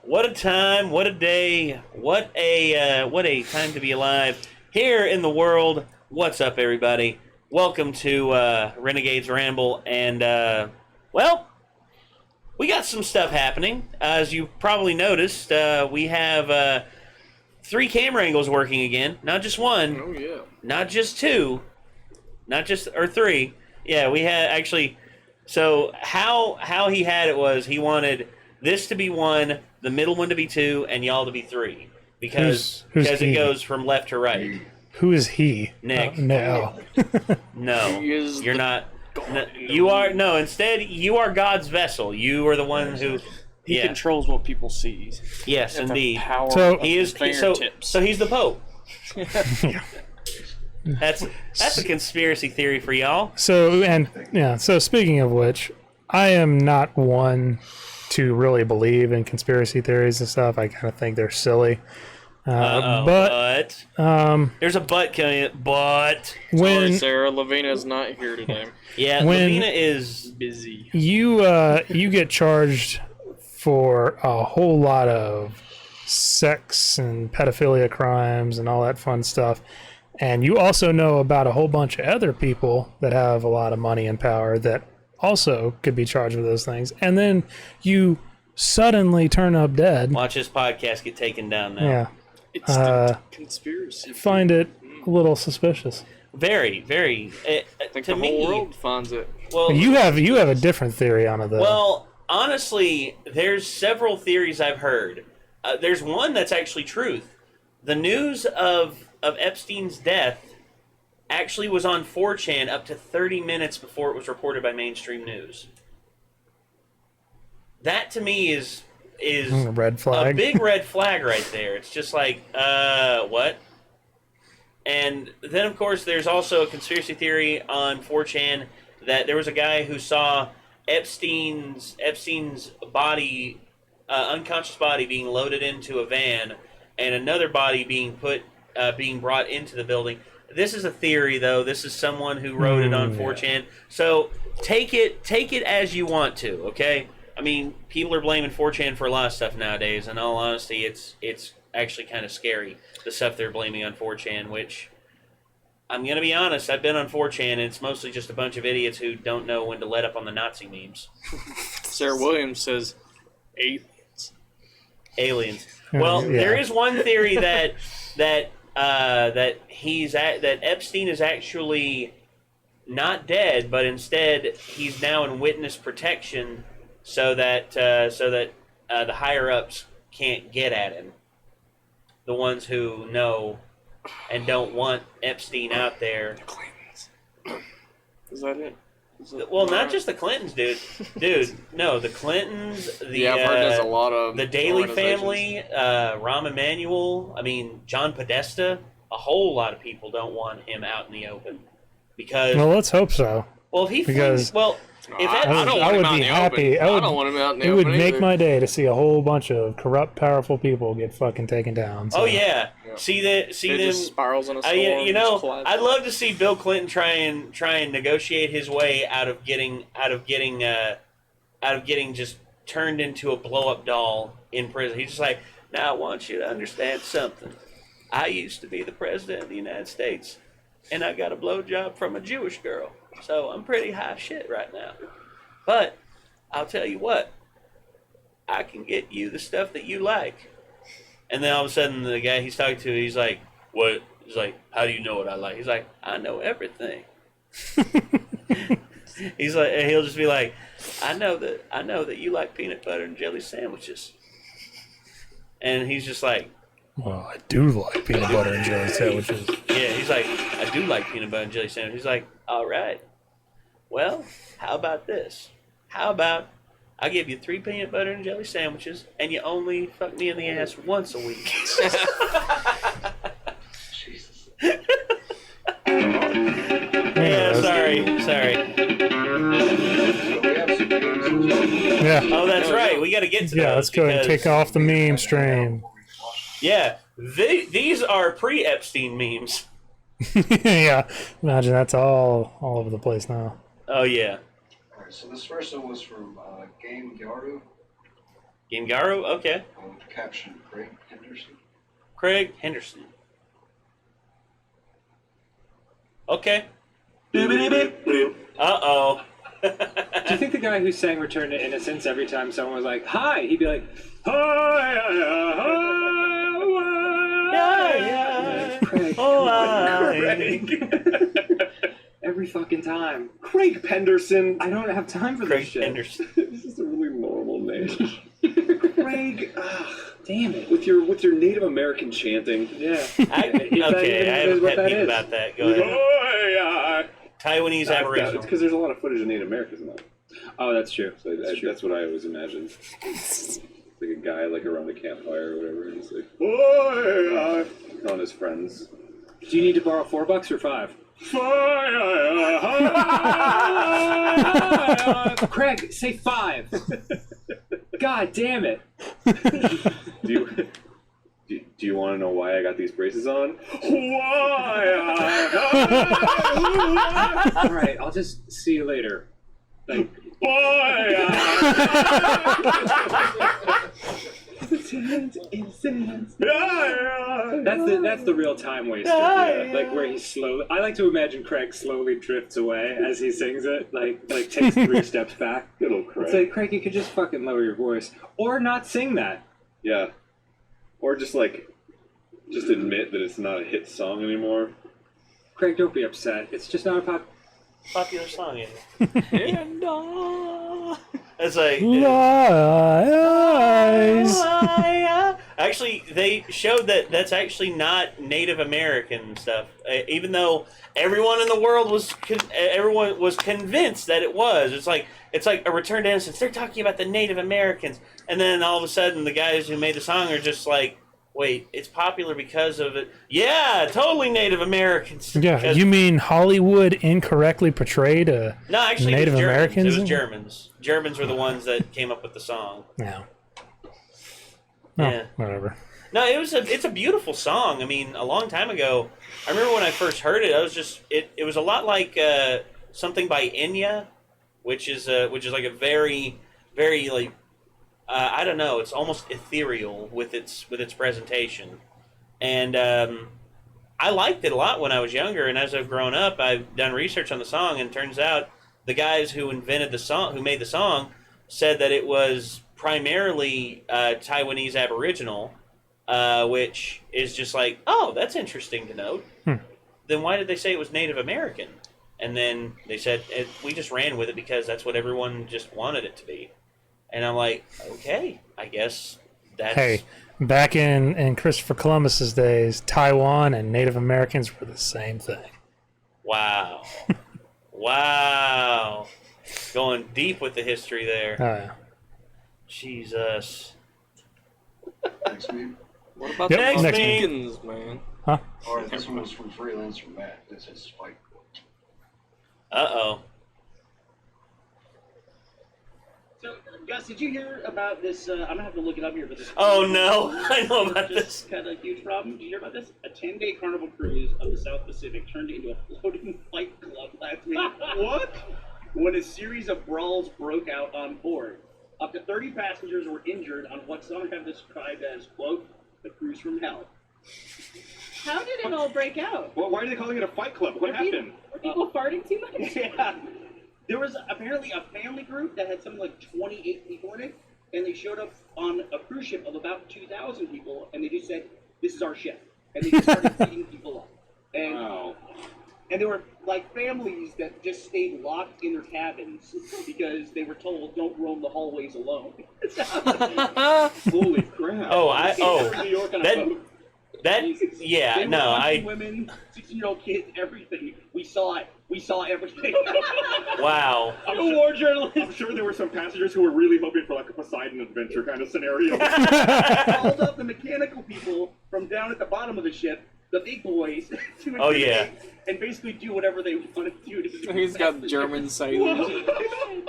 What a time, what a day, what a time to be alive here in the world. What's up, everybody? Welcome to Renegades Ramble, and well, we got some stuff happening. As you probably noticed, we have 3 camera angles working again. Not just one. Oh yeah. Not just 2. Not just or 3. Yeah, we had actually. So how he had it was he wanted this to be 1, the middle one to be 2, and y'all to be 3 because it goes from left to right. Who is he? Nick. No. No, you're not. No, you are no. Instead, you are God's vessel. You are the one who He controls what people see. Yes, It's indeed. A power So- He is so he's the Pope. That's a conspiracy theory for y'all. So speaking of which, I am not one to really believe in conspiracy theories and stuff. I kind of think they're silly. But there's a but coming. But Sorry, Sarah, Lavina's not here today. yeah, Lavina is Busy. you get charged for a whole lot of sex and pedophilia crimes and all that fun stuff, and you also know about a whole bunch of other people that have a lot of money and power that also could be charged with those things, and then you suddenly turn up dead. watch this podcast get taken down now. Yeah, It's the conspiracy. find it a little suspicious. Very, very. I think to the me, whole world finds it. well, You have a different theory on it though. well, honestly, there's several theories I've heard. There's one that's actually truth. The news of Epstein's death actually was on 4chan up to 30 minutes before it was reported by mainstream news. That to me is a red flag. a big red flag right there. It's just like, what? And then, of course, there's also a conspiracy theory on 4chan that there was a guy who saw Epstein's body, unconscious body, being loaded into a van, and another body being brought into the building. This is a theory, though. This is someone who wrote it on 4chan. So take it as you want to. Okay. I mean, people are blaming 4chan for a lot of stuff nowadays. In all honesty, it's actually kind of scary, the stuff they're blaming on 4chan, which, I'm going to be honest, I've been on 4chan, and it's mostly just a bunch of idiots who don't know when to let up on the Nazi memes. Sarah Williams says Aliens. Well, Yeah. there is one theory that Epstein is actually not dead, but instead he's now in witness protection so that the higher ups can't get at him. The ones who know and don't want Epstein out there. Clintons. Is that it? Well, not just the Clintons, dude. No, the Clintons, Yeah, I've heard there's a lot of the Daley organizations. family, Rahm Emanuel, I mean, John Podesta. A whole lot of people don't want him out in the open because, Well, let's hope so. if he because- if I Epstein, don't I want him would out in be the happy. open. I don't want him out in the It open would make either. my day to see a whole bunch of corrupt, powerful people get fucking taken down. So. oh yeah, Yeah. see It them. just spirals in a storm. You just know, collapses. I'd love to see Bill Clinton try and negotiate his way out of getting just turned into a blow up doll in prison. He's just like, now I want you to understand something. I used to be the president of the United States, and I got a blowjob from a Jewish girl, so I'm pretty high shit right now. But I'll tell you what, I can get you the stuff that you like. And then all of a sudden, the guy he's talking to, he's like, "What?" He's like, "How do you know what I like?" He's like, "I know everything." He's like, and he'll just be like, I know that you like peanut butter and jelly sandwiches." And he's just like, Well, I do like peanut butter and jelly sandwiches. yeah, he's like, "I do like peanut butter and jelly sandwiches." He's like, "All right, well, how about this? How about I give you 3 peanut butter and jelly sandwiches, and you only fuck me in the ass once a week." Jesus. Yeah, sorry. Yeah. Oh, that's right. We got to get to Yeah, those let's go ahead and because- kick off the meme stream. Yeah, these are pre-Epstein memes. Yeah, imagine that's all over the place now. Oh yeah. Alright, so this first one was from Game Gyaru. Gengaru? Okay. With the caption Craig Henderson. Craig Henderson. Okay. Uh-oh. Do you think the guy who sang Return to Innocence every time someone was like, hi, he'd be like, hi, Craig. Craig. Every fucking time. Craig Penderson. I don't have time for Craig this shit. Henderson. This is a really normal name. Craig, damn it. With your Native American chanting. Yeah. Okay, I have a pet peeve about that. Go ahead. Taiwanese Aboriginal. It's because there's a lot of footage of Native Americans in that. Oh, that's true. So that's what I always imagined. Like a guy like around a campfire or whatever, and he's like, calling his friends. Do you need to borrow $4 or $5? Craig, say 5. God damn it. Do you want to know why I got these braces on? Why? All right, I'll just see you later. Like, That's the real time waster. Yeah. Like where he's slow. I like to imagine Craig slowly drifts away as he sings it. Like takes 3 steps back. Good old Craig. It's like, Craig, you could just fucking lower your voice or not sing that. Yeah. Or just admit that it's not a hit song anymore. Craig, don't be upset. It's just not a Popular song, yeah. It's like... Actually, they showed that that's actually not Native American stuff. Even though everyone in the world was convinced that it was. It's like a Return to Innocence. They're talking about the Native Americans. And then all of a sudden, the guys who made the song are just like, wait, it's popular because of it. Yeah, totally Native Americans. Yeah, you mean Hollywood incorrectly portrayed no, actually, Native it was Americans? It was Germans. Germans were the ones that came up with the song. No. Yeah. Whatever. No, it's a beautiful song. I mean, a long time ago, I remember when I first heard it, I was just it was a lot like something by Enya, which is like a very, very like I don't know, it's almost ethereal with its presentation, and I liked it a lot when I was younger. And as I've grown up, I've done research on the song, and it turns out the guys who invented the song, who made the song, said that it was primarily Taiwanese Aboriginal, which is just like, oh, that's interesting to note. Then why did they say it was Native American? And then they said, we just ran with it because that's what everyone just wanted it to be. And I'm like, okay, I guess that's... Hey, back in Christopher Columbus's days, Taiwan and Native Americans were the same thing. Wow. Wow. Going deep with the history there. Oh, yeah. Jesus. Next meme. What about Yep, the next Mexicans, man? Huh? Or this one was from Freelancer Matt. This is Fight Club. Uh-oh. So, Gus, did you hear about this? I'm gonna have to look it up here, but this. Oh no, I know about this. Had a huge problem. Did you hear about this? A 10-day carnival cruise of the South Pacific turned into a floating fight club last week. What? When a series of brawls broke out on board. Up to 30 passengers were injured on what some have described as, quote, the cruise from hell. How did it all break out? Well, why are they calling it a fight club? What happened? Were people farting too much? Yeah. There was apparently a family group that had something like 28 people in it, and they showed up on a cruise ship of about 2,000 people, and they just said, this is our ship. And they just started beating people up. And, Wow. and there were like families that just stayed locked in their cabins because they were told, don't roam the hallways alone. Holy crap. New York on a boat. Yeah, They were no, punching women, 16-year-old kids, everything. We saw it. We saw everything. wow. War journalists. I'm sure there were some passengers who were really hoping for like a Poseidon adventure kind of scenario. Called up the mechanical people from down at the bottom of the ship, the big boys, to Oh, yeah. and basically do whatever they wanted to do. He's got German sailors.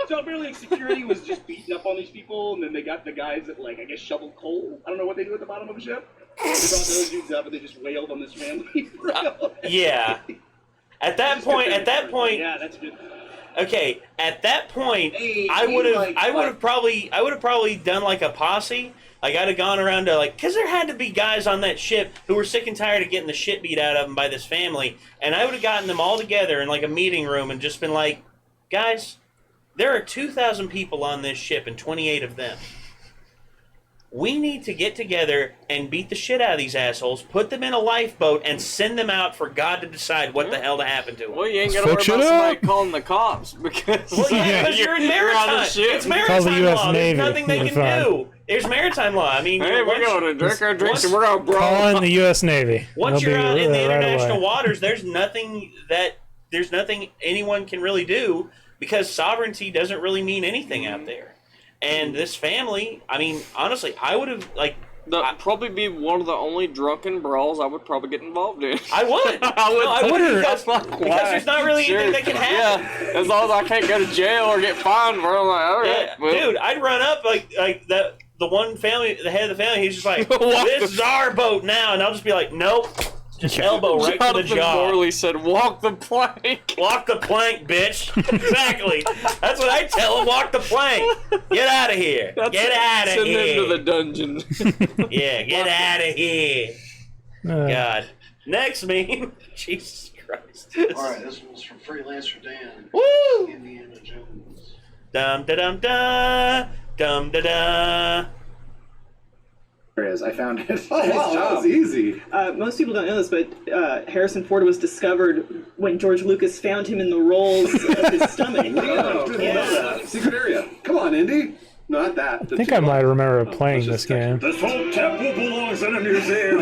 So apparently, like, security was just beating up on these people, and then they got the guys that, like, I guess shoveled coal. I don't know what they do at the bottom of a ship. They brought those dudes up, and they just wailed on this family. Yeah. At that point, Yeah, that's good. Okay, at that point, Hey, I would like- have probably done like a posse. Like I'd have gone around to because there had to be guys on that ship who were sick and tired of getting the shit beat out of them by this family, and I would have gotten them all together in like a meeting room and just been like, guys, there are 2,000 people on this ship and 28 of them. We need to get together and beat the shit out of these assholes, put them in a lifeboat, and send them out for God to decide what the hell to happen to them. Well, you ain't gotta worry Fix about it somebody up. calling the cops because Well, yeah, because you're in on maritime. the ship. It's Call maritime the US law. Navy. There's nothing they You're can fine. do. There's maritime law. I mean, Hey, we're going to drink our drinks and we're going to Call brawl. in the U.S. Navy. once They'll you're be out in the there right international away. waters, there's nothing anyone can really do because sovereignty doesn't really mean anything out there. And this family, I mean, honestly, I would have That'd probably be one of the only drunken brawls I would probably get involved in. I would. I would. because there's not really anything that can happen. Yeah, as long as I can't go to jail or get fined, I'm like, all right, Yeah, well, dude, I'd run up like the one family, the head of the family. He's just like, Walk "This the- is our boat now," and I'll just be like, "Nope." Just elbow right to the Jonathan jaw. Morley said, "Walk the plank." Walk the plank, bitch. Exactly. That's what I tell him. Walk the plank. Get out of here. Get out of Send here. him to the dungeon. Yeah, get out of here. Uh, God. Next meme. Jesus Christ. All right, this one's from Freelancer Dan. Woo! Indiana Jones. Dum da dum da. Dum da da. I found it. Oh, wow, that was easy. Most people don't know this, but Harrison Ford was discovered when George Lucas found him in the rolls of his stomach. Yeah. Secret area. Come on, Indy. Not that. I think I might remember playing this game. This whole temple belongs in a museum.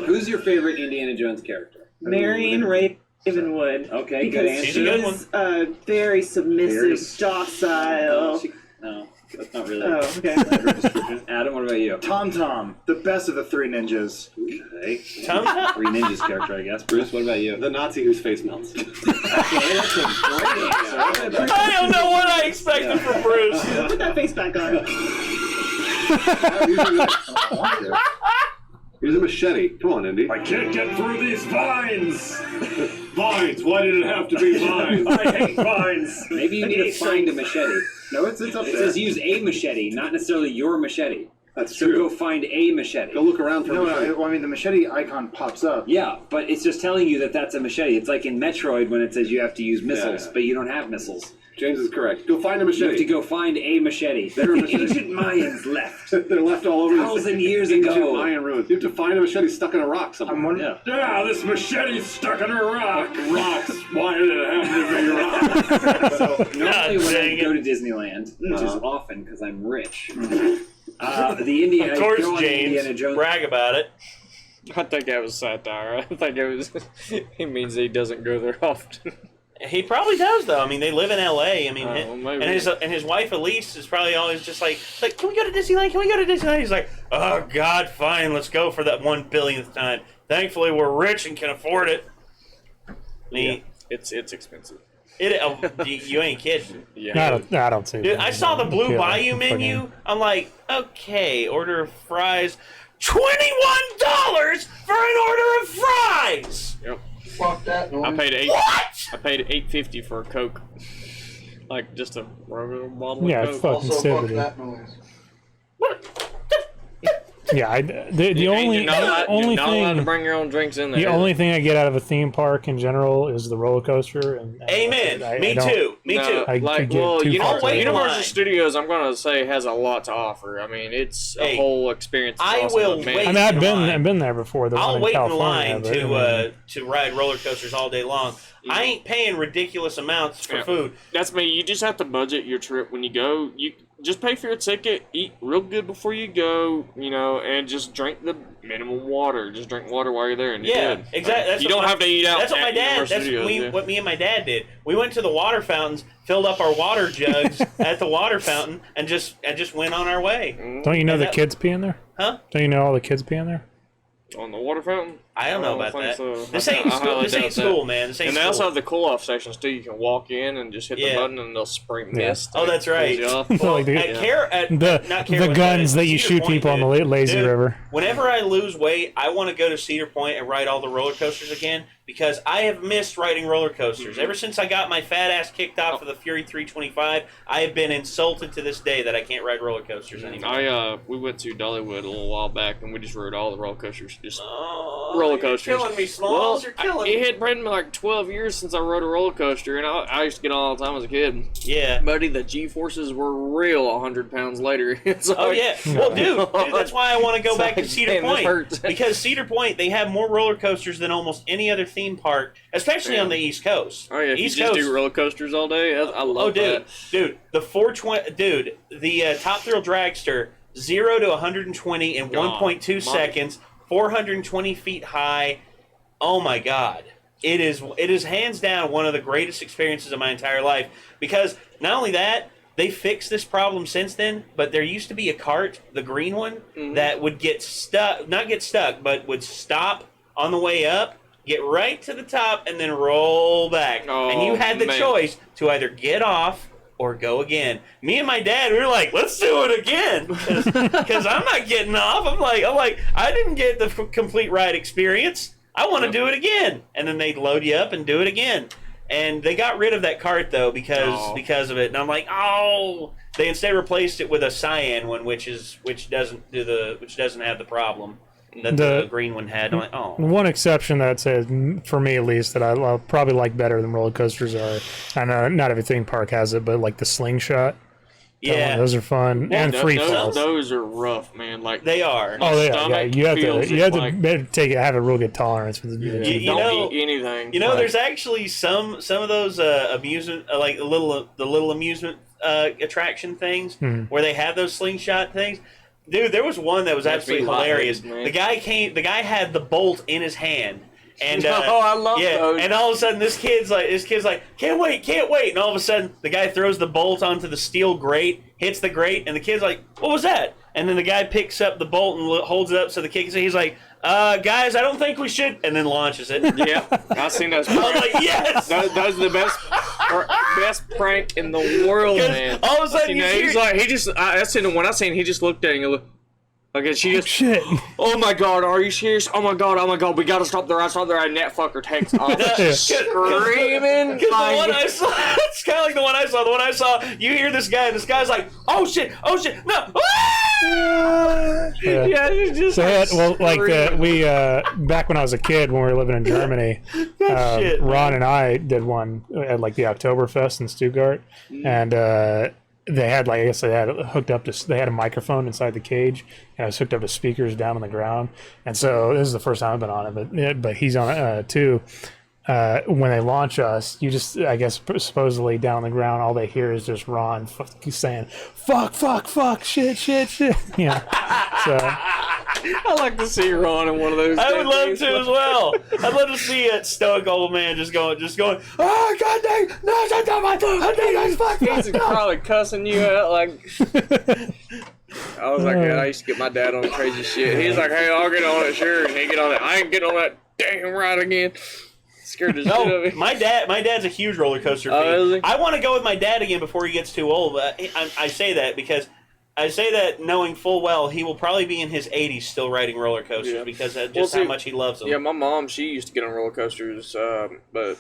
Who's your favorite Indiana Jones character? Marion Ravenwood. Okay, good Because answer. She's a good one. she's very submissive, docile. No, that's not really. Oh, okay. Adam, what about you? Tom, the best of the three ninjas. Okay. Tom? Three ninjas character, I guess. Bruce, what about you? The Nazi whose face melts. Okay, that's a great answer. I don't know what I expected from Bruce. Put that face back on. Here's a machete. Come on, Indy. I can't get through these vines. Vines. Why did it have to be vines? I hate vines. Maybe you need to find a machete. No, it's up It there. says use a machete, not necessarily your machete. That's So true. go find a machete. Go look around for a machete. Well, I mean, the machete icon pops up. Yeah, but it's just telling you that that's a machete. It's like in Metroid when it says you have to use missiles, Yeah. but you don't have missiles. James is correct. Go find a You have to machete. go find a machete. There are machetes. Ancient Mayans left. They're left all over 1,000 years ancient ago. Mayan ruins. You have to find a machete stuck in a rock somewhere. I'm wondering. Yeah. Yeah, this machete's stuck in a rock. Rocks. Why did it have to be rocks? Normally when I dang go it. to Disneyland, which is often because I'm rich, the Indiana, Of course, I go on the James. Indiana Jones. Brag about it. I think that was satire. I think it was. He means he doesn't go there often. He probably does, though. I mean, they live in L.A. I mean, Oh, maybe. and his wife Elise is probably always just like, can we go to Disneyland? Can we go to Disneyland? He's like, oh God, fine, let's go for that 1 billionth time. Thankfully, we're rich and can afford it. Yeah, it's expensive. You ain't kidding. Yeah. I don't see Dude, that. I saw the Blue Yeah, Bayou fucking- menu. I'm like, okay, order of fries. $21 for an order of fries. Yep. Fuck that noise. I paid What? $8.50 for a Coke. Like just a regular bottle Yeah, of Coke. fucking Also, fuck stupid. that noise. Yeah, the only You're not allowed to thing bring your own drinks in there. the only thing I get out of a theme park in general is the roller coaster. And Amen. I Me don't- too. Me No, too. I like, get well, too Universal, far. wait in Universal line. Studios, I'm gonna say, has a lot to offer. I mean, it's a Hey, whole experience. It's I awesome. will Man, wait. I mean, I've line. been there before. The I'll one in wait in California, line but, I mean, to ride roller coasters all day long. I ain't paying ridiculous amounts for Yeah. food. That's me. You just have to budget your trip when you go. You just pay for your ticket, eat real good before you go, and just drink the minimum water. Just drink water while you're there, and you're Yeah, good. exactly. That's You what don't my- have to eat out. That's what at my dad. Universal That's Studios, what me and my dad did. We went to the water fountains, filled up our water jugs at the water fountain, and just went on our way. don't you know and the that- kids pee in there? Huh? Don't you know all the kids pee in there? On the water fountain. I don't know I about think that. so. This I ain't school. highly This ain't doubt that. school, man. This ain't And they school. also have the cool-off sections, too. You can walk in and just hit the Yeah. button, and they'll spray mist. Oh, that's right. Well, Like the- not the guns that you Cedar shoot Point, people on the dude. lazy Dude, river. Whenever I lose weight, I want to go to Cedar Point and ride all the roller coasters again because I have missed riding roller coasters. Ever since I got my fat ass kicked off of the Fury 325, I have been insulted to this day that I can't ride roller coasters anymore. We went to Dollywood a little while back, and we just rode all the roller coasters. Just Oh, roller coasters. You're killing me, Smalls. You're killing me. It had been like 12 years since I rode a roller coaster, and I used to get on all the time as a kid. Yeah. Buddy, the G-forces were real 100 pounds later. It's Oh, like, yeah. Well, dude, that's why I want to go It's back to like, Cedar damn, this Point. hurts. Because Cedar Point, they have more roller coasters than almost any other theme park, especially on the East Coast. Oh, yeah, if East you just Coast. do roller coasters all day, I love Oh, dude, that. dude, the 420, dude, the Top Thrill Dragster, 0 to 120 in 1.2 seconds, 420 feet high. Oh my God, it is hands down one of the greatest experiences of my entire life. Because not only that, they fixed this problem since then. But there used to be a cart, the green one, that would get stuck, not get stuck, but would stop on the way up. Get right to the top and then roll back. And you had the choice to either get off or go again. Me and my dad, we were like, let's do it again. Because I'm not getting off. I'm like, I didn't get the complete ride experience. I want to do it again. And then they'd load you up and do it again. And they got rid of that cart though because of it. And I'm like, oh, they instead replaced it with a cyan one, which doesn't have the problem that the green one had. I'm like, oh. One exception that I'd say, is, for me at least, that I probably like better than roller coasters are, I know not every theme park has it, but like the slingshot. Yeah, those are fun. Well, and free falls. Those are rough, man. Like they are. Oh, yeah, stomach you have feels to like, have a real good tolerance for the. don't eat anything. You know, there's actually some of those amusement, like the little amusement attraction things where they have those slingshot things. Dude, there was one that was absolutely hilarious. The guy had the bolt in his hand. And I love those. And all of a sudden this kid's like, can't wait. And all of a sudden the guy throws the bolt onto the steel grate, hits the grate, and the kid's like, what was that? And then the guy picks up the bolt and holds it up so the kid can see. He's like, guys, I don't think we should, and then launches it. Yeah, I've seen those. I was like, yes! Those are the best prank in the world, man. All of a sudden he's like, I seen him when I seen him, he just looked at it and he looked. Okay, she just. Shit. Oh my God, are you serious? Oh my God, we gotta stop there. And that fucker takes off screaming. Because the one I saw, it's kind of like the one I saw. The one I saw, you hear this guy, and this guy's like, oh shit, no. Yeah, he's just. We back when I was a kid, when we were living in Germany, Ron and I did one at like the Oktoberfest in Stuttgart, and they had they had a microphone inside the cage, and I was hooked up to speakers down on the ground. And so this is the first time I've been on it, but he's on it too. When they launch us, you just, I guess, supposedly down on the ground, all they hear is just Ron saying, fuck, shit. Yeah. So I like to see Ron in one of those. I would love to as well. I'd love to see a stoic old man just going, oh, God dang, no, shut down my tongue, He's probably cussing you out like. I was like, I used to get my dad on crazy shit. He's like, hey, I'll get on it, sure. And he get on it. I ain't getting on that damn ride again. Scared the shit out of me. My dad's a huge roller coaster fan. Is he? I want to go with my dad again before he gets too old. I say that because knowing full well he will probably be in his 80s still riding roller coasters because of just how much he loves them. Yeah, my mom, she used to get on roller coasters, but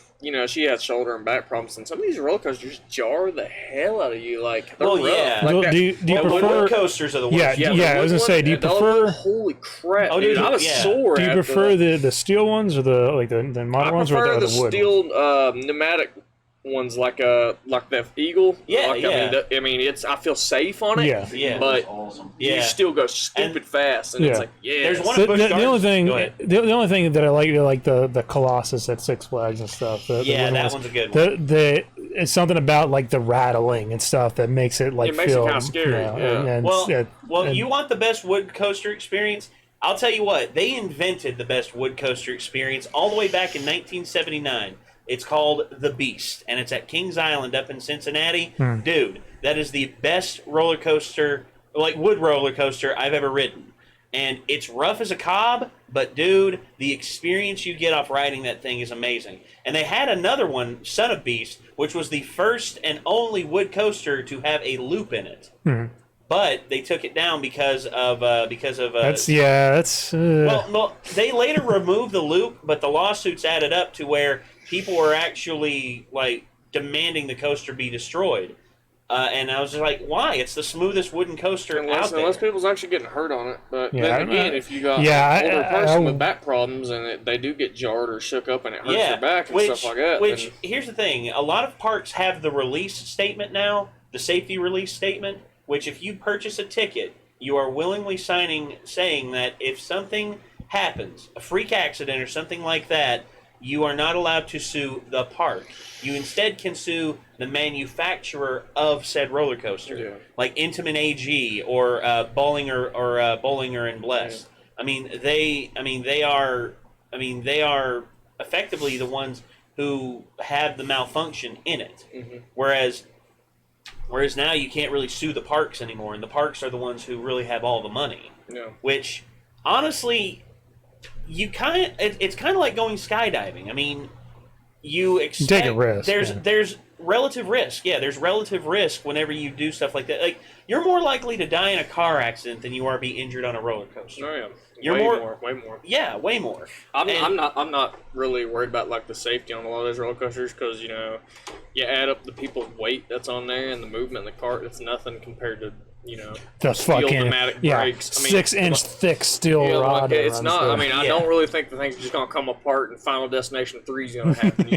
she had shoulder and back problems, and some of these roller coasters jar the hell out of you. Like, they're rough. Yeah. Like do you prefer wood coasters are the worst? Yeah, I was gonna say, do you prefer? Holy crap, Oh, dude! dude, I was yeah. sore. Do you prefer the steel ones or the modern ones, or I the prefer the wood? steel pneumatic ones, like the Eagle. Yeah, like, yeah. I mean, I feel safe on it. Yeah. Yeah. But Awesome. Yeah. you still go stupid fast, and it's like, There's one The, at Busch the Gardens. only thing, Go ahead. the only thing that I like the Colossus at Six Flags and stuff. The wooden that ones. one's a good one. It's something about like the rattling and stuff that makes it like It makes it feel kinda scary, yeah. Well, you want the best wood coaster experience? I'll tell you what, they invented the best wood coaster experience all the way back in 1979. It's called The Beast, and it's at Kings Island up in Cincinnati. Dude, that is the best roller coaster, like wood roller coaster I've ever ridden. And it's rough as a cob, but dude, the experience you get off riding that thing is amazing. And they had another one, Son of Beast, which was the first and only wood coaster to have a loop in it. But they took it down because of That's well, they later removed the loop, but the lawsuits added up to where people were actually like demanding the coaster be destroyed. And I was just like, why? It's the smoothest wooden coaster out there. Unless people's actually getting hurt on it. But Yeah, then again, if you got an older person with back problems and they do get jarred or shook up and it hurts their back and stuff like that. Which, here's the thing. A lot of parks have the release statement now, the safety release statement, which if you purchase a ticket, you are willingly saying that if something happens, a freak accident or something like that, you are not allowed to sue the park. You instead can sue the manufacturer of said roller coaster, like Intamin AG or Bollinger and Bless. Yeah. They are effectively the ones who have the malfunction in it. Whereas now you can't really sue the parks anymore, and the parks are the ones who really have all the money. Yeah. Which, honestly, it's kind of like going skydiving. I mean, you expect take a risk. There's relative risk. Yeah, there's relative risk whenever you do stuff like that. Like, you're more likely to die in a car accident than you are be injured on a roller coaster. Oh yeah. You're way more. Yeah, way more. I'm not really worried about like the safety on a lot of those roller coasters because you add up the people's weight that's on there and the movement in the cart. It's nothing compared to the fucking brakes. 6-inch thick steel rod. It's not. I mean, I don't really think the thing's just gonna come apart and Final Destination 3 is gonna happen.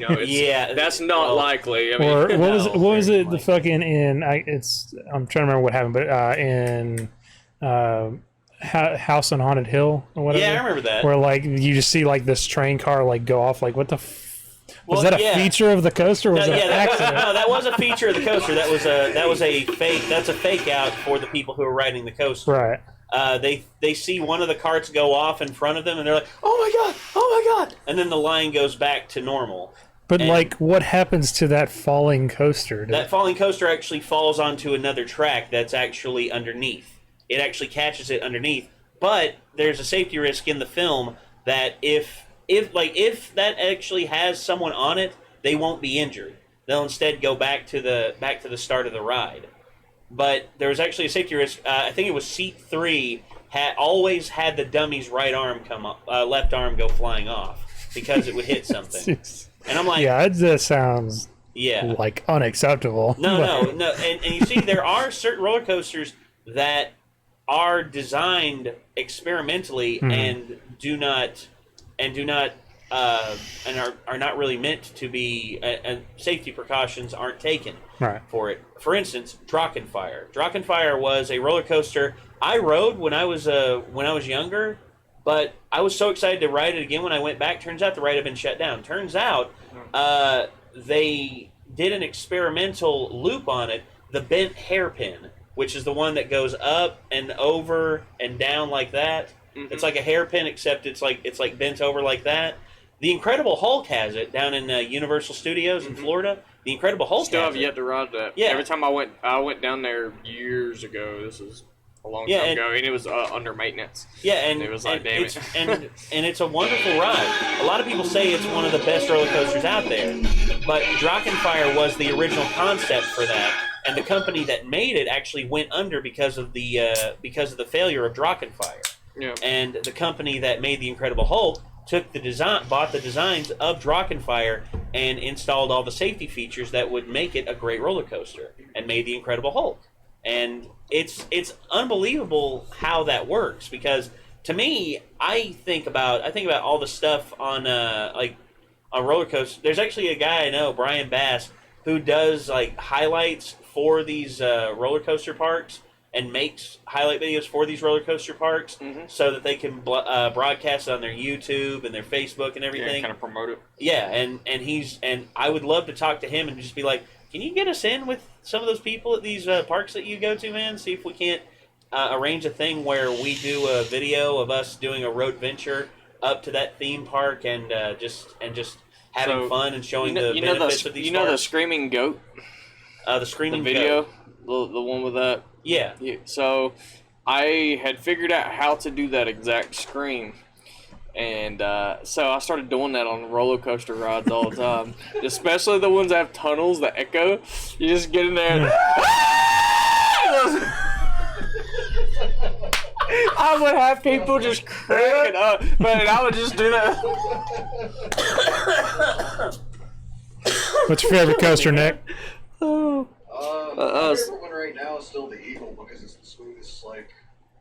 That's not likely. I mean, or what was it? The fucking I'm trying to remember what happened, but in House on Haunted Hill or whatever. Yeah, I remember that. Where like you just see like this train car like go off. Like what the. Was that a feature of the coaster, or was it an accident? No, that was a feature of the coaster. That was a fake. That's a fake out for the people who are riding the coaster. Right. They see one of the carts go off in front of them, and they're like, oh my god, and then the line goes back to normal. But like, what happens to that falling coaster? That falling coaster actually falls onto another track that's actually underneath. It actually catches it underneath. But there's a safety risk in the film that if that actually has someone on it, they won't be injured. They'll instead go back to the start of the ride. But there was actually a safety risk. I think it was seat 3 always had the dummy's right arm come up, left arm go flying off because it would hit something. And I'm like, yeah, that sounds like unacceptable. No. And you see, there are certain roller coasters that are designed experimentally and are not really meant to be, safety precautions aren't taken for it. For instance, Drachenfire. Drachenfire was a roller coaster I rode when I was younger, but I was so excited to ride it again when I went back. Turns out the ride had been shut down. Turns out they did an experimental loop on it, the bent hairpin, which is the one that goes up and over and down like that. It's like a hairpin, except it's like bent over like that. The Incredible Hulk has it down in Universal Studios in Florida. The Incredible Hulk still have yet to ride that. Yeah. Every time I went down there years ago. This is a long time ago, and it was under maintenance. Yeah, and it was like, damn it. And it's a wonderful ride. A lot of people say it's one of the best roller coasters out there, but Drachenfire was the original concept for that, and the company that made it actually went under because of the failure of Drachenfire. Yeah. And the company that made the Incredible Hulk bought the designs of Drachenfire and installed all the safety features that would make it a great roller coaster, and made the Incredible Hulk. And it's unbelievable how that works, because to me, I think about all the stuff on roller coasters. There's actually a guy I know, Brian Bass, who does like highlights for these roller coaster parks, and makes highlight videos for these roller coaster parks so that they can broadcast it on their YouTube and their Facebook and everything. Yeah, kind of promote it. Yeah, and I would love to talk to him and just be like, can you get us in with some of those people at these parks that you go to, man? See if we can't arrange a thing where we do a video of us doing a road venture up to that theme park and just having fun and showing the benefits of these parks. The Screaming Goat? The Screaming video? Goat. The one with that? Yeah. So, I had figured out how to do that exact scream. And so I started doing that on roller coaster rides all the time, especially the ones that have tunnels that echo. You just get in there and I would have people just cracking up, but I would just do that. What's your favorite coaster, Nick? My favorite one right now is still the Eagle because it's the smoothest, like,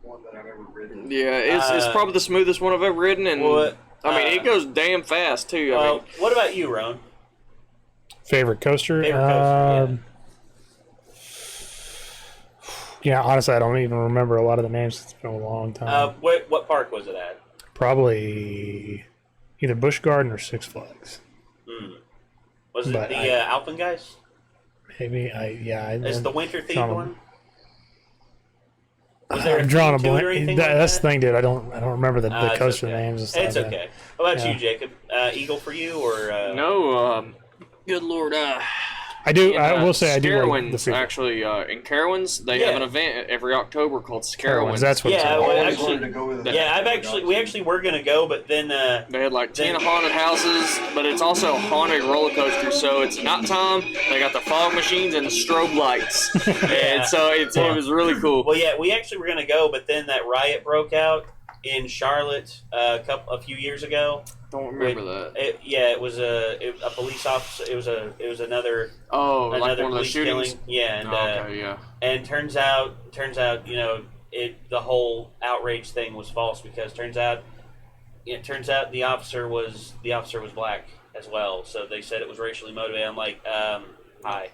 one that I've ever ridden. Yeah, it's probably the smoothest one I've ever ridden, and I mean it goes damn fast too. I mean, what about you, Ron? Favorite coaster? Favorite coaster, yeah, honestly, I don't even remember a lot of the names. It's been a long time. What park was it at? Probably either Busch Garden or Six Flags. Was it the Alpen guys? Maybe Is the winter themed one? Was there I'm drawing a theme to it or blank. anything That's like the thing, dude. I don't remember the coaster okay. names and stuff. It's okay. What about you, Jacob? Eagle for you or no? Good lord, I do. I will say I do like Carowinds, the actually, in Carowinds, they have an event every October called Carowinds. That's what. We actually were gonna go, but then they had like 10 haunted houses, but it's also haunted roller coasters. So it's nighttime. They got the fog machines and the strobe lights, and so it was really cool. Well, yeah, we actually were gonna go, but then that riot broke out in Charlotte a few years ago. Don't remember that. It was a police officer. It was another like one of those shootings. Killing. Yeah, and turns out the whole outrage thing was false because it turns out the officer was black as well. So they said it was racially motivated. I'm like, hi.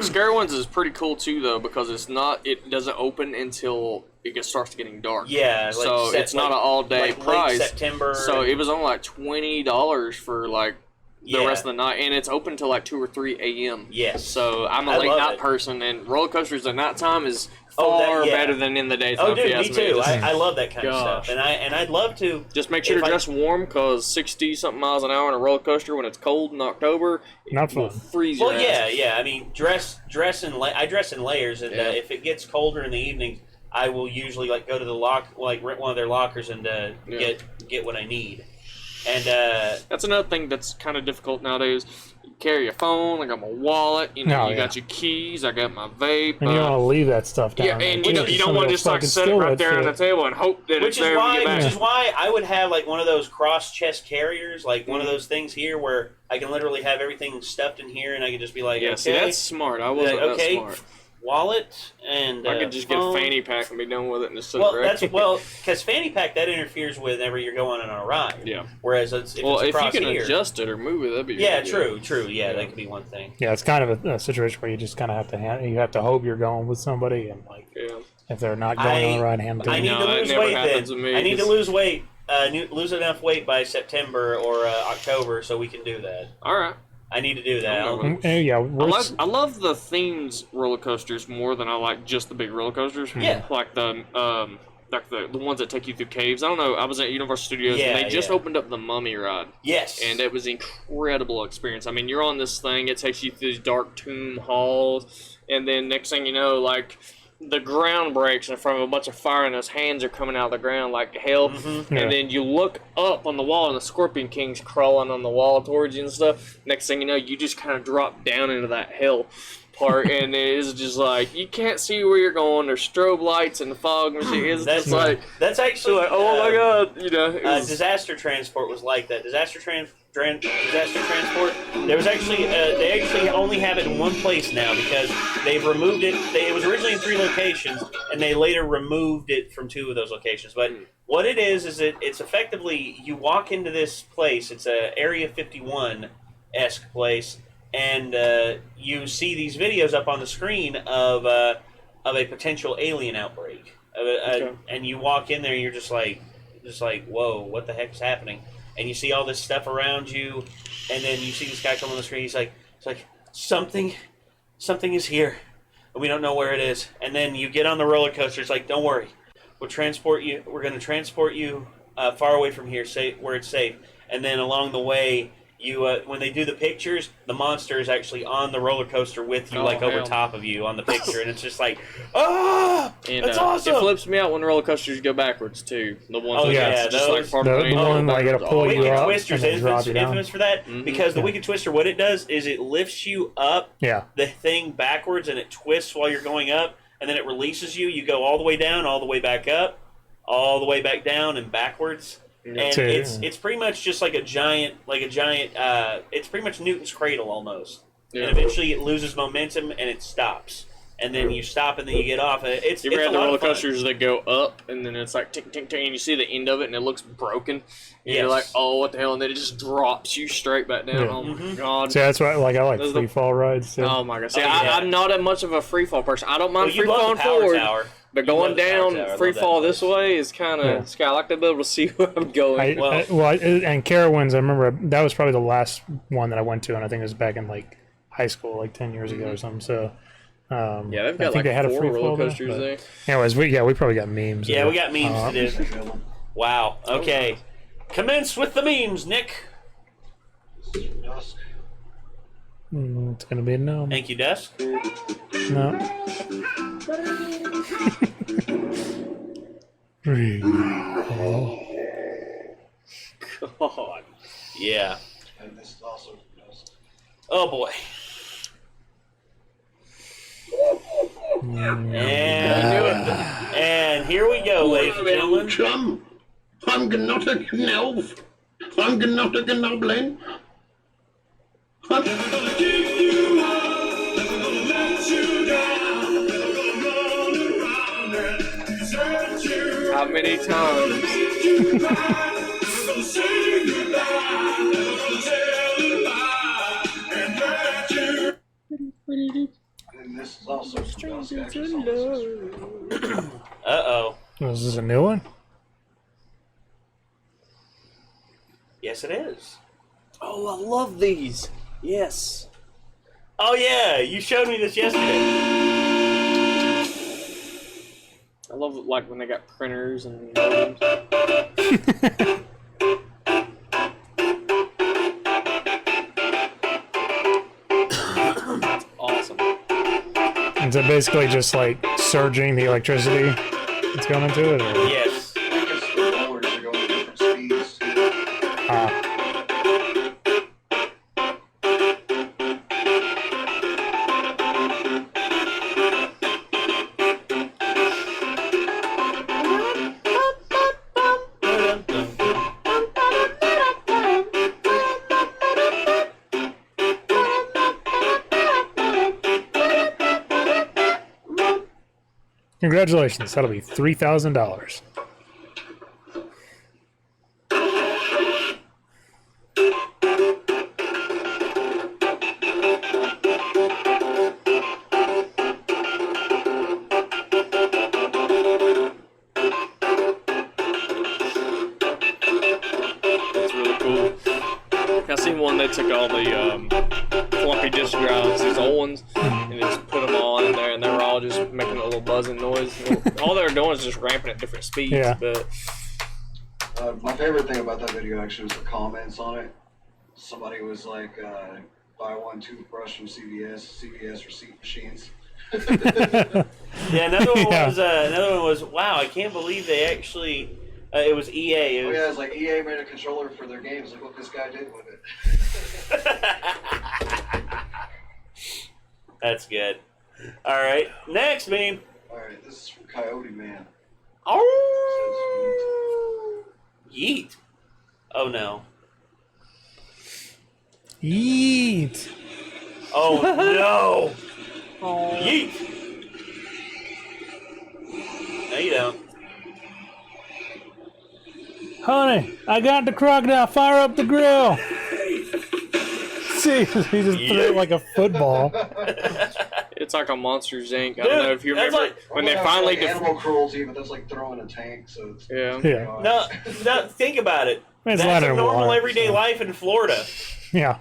Scary Ones is pretty cool too though because it doesn't open until it starts getting dark. Yeah, so it's not an all day price. Late September. So it was only like $20 for like the rest of the night, and it's open till like 2 or 3 a.m. Yes. So I'm a late night person, and roller coasters at nighttime is far better than in the daytime. Oh, dude, me too. I love that kind of stuff, and I'd love to. Just make sure to dress warm, cause 60-something miles an hour on a roller coaster when it's cold in October, not fun. Freeze your ass. Yeah. I mean, I dress in layers, and if it gets colder in the evening, I will usually go to the rent one of their lockers and get what I need. And that's another thing that's kind of difficult nowadays. You carry your phone, I got my wallet, you got your keys, I got my vape. And you don't want to leave that stuff down. Yeah, and you don't want to just set it right there on the table and hope that it's there when you get back. Which is why I would have one of those cross chest carriers, one of those things here where I can literally have everything stuffed in here and I can just be like, okay. See, that's smart. I wasn't that smart. Wallet and I could just get a fanny pack and be done with it and just sit because fanny pack that interferes whenever you're going on a ride. Yeah. Whereas if you can adjust it or move it, that'd be true. Yeah, that could be one thing. Yeah, it's kind of a situation where you just kind of have to you have to hope you're going with somebody and if they're not going on the ride, hand. I need to lose weight. I need to lose weight. Lose enough weight by September or October so we can do that. All right. I need to do that. I love the themed roller coasters more than I like just the big roller coasters. Yeah. Like the ones that take you through caves. I don't know. I was at Universal Studios and they just opened up the Mummy ride. Yes. And it was an incredible experience. I mean, you're on this thing. It takes you through these dark tomb halls, and then next thing you know, the ground breaks in front of a bunch of fire and those hands are coming out of the ground like hell. Mm-hmm. And then you look up on the wall and the Scorpion King's crawling on the wall towards you and stuff. Next thing you know, you just kind of drop down into that hell part and it is just you can't see where you're going. There's strobe lights and the fog machine. That's actually oh my god, Disaster Transport was like that. Disaster Transport. There was actually they actually only have it in one place now because they've removed it. It was originally in 3 locations, and they later removed it from 2 of those locations. But what it is it's effectively you walk into this place. It's a Area 51-esque place, and you see these videos up on the screen of a potential alien outbreak. And you walk in there, and you're just like, whoa, what the heck is happening? And you see all this stuff around you, and then you see this guy come on the screen. He's like, something is here, and we don't know where it is. And then you get on the roller coaster. It's like, don't worry, we'll transport you. We're going to transport you far away from here, where it's safe. And then along the way, when they do the pictures, the monster is actually on the roller coaster with you, like over top of you on the picture, and it's just like, that's awesome. It flips me out when roller coasters go backwards too. The ones yeah, just like part the of one like gotta pull you Wicked up Twister's and then drop you down. infamous for that because the Wicked Twister, what it does is it lifts you up the thing backwards and it twists while you're going up, and then it releases you. You go all the way down, all the way back up, all the way back down, and backwards. And it's pretty much just like a giant. It's pretty much Newton's cradle almost. And eventually it loses momentum and it stops. And then you stop and then you get off. You ever had the roller coasters that go up and then it's like tick tick tick and you see the end of it and it looks broken. And you're like, oh, what the hell? And then it just drops you straight back down. Oh my god. See, that's why I like free fall rides too. Oh my god. See, I'm not that much of a free fall person. I don't mind free falling forward. But going down free fall this way is kind of I like to be able to see where I'm going. And Carowinds, I remember that was probably the last one that I went to, and I think it was back in like high school, like 10 years ago or something. So they've got like they had 4 roller coasters there. Anyways, we probably got memes. Yeah, we got memes to do. Wow. Okay, commence with the memes, Nick. It's gonna be a no. Thank you, Dusk. No. God. Yeah. And this is also Oh boy. And here we go, ladies and gentlemen. Chum, I'm not a elf. I'm not a goblin. Never gonna give you up, never gonna let you down, never gonna run around and desert you. How many times? Never gonna say goodbye, never gonna tell a lie and hurt you. And this is also Uh-oh. Is this a new one? Yes, it is. Oh, I love these. Yes. Oh yeah, you showed me this yesterday. I love like when they got printers and modems. Awesome. Is it basically just like surging the electricity that's going into it? Or? Yes. Congratulations, that'll be $3,000. That's really cool. I seen one that took all the floppy disk drives, these old ones, and just put them all in there, and they were all just making a little buzzing noise. All they were doing is just ramping at different speeds. Yeah. But my favorite thing about that video actually was the comments on it. Somebody was like, buy one toothbrush from CVS receipt machines. Yeah, another one was wow, I can't believe they actually it was EA. Oh yeah, it's like EA made a controller for their games. Look what this guy did with it. That's good. All right, next meme. All right, this is from Coyote Man. Oh, yeet. Oh no. Yeet. Oh no. oh. Yeet. No, you don't. Honey, I got the crocodile. Fire up the grill. See, he just threw it like a football. It's like a Monsters Inc. I don't know if you remember when they finally like animal cruelty, but that's like throwing a tank. So it's, yeah. No, think about it. It's That's a normal water, everyday life in Florida. Yeah.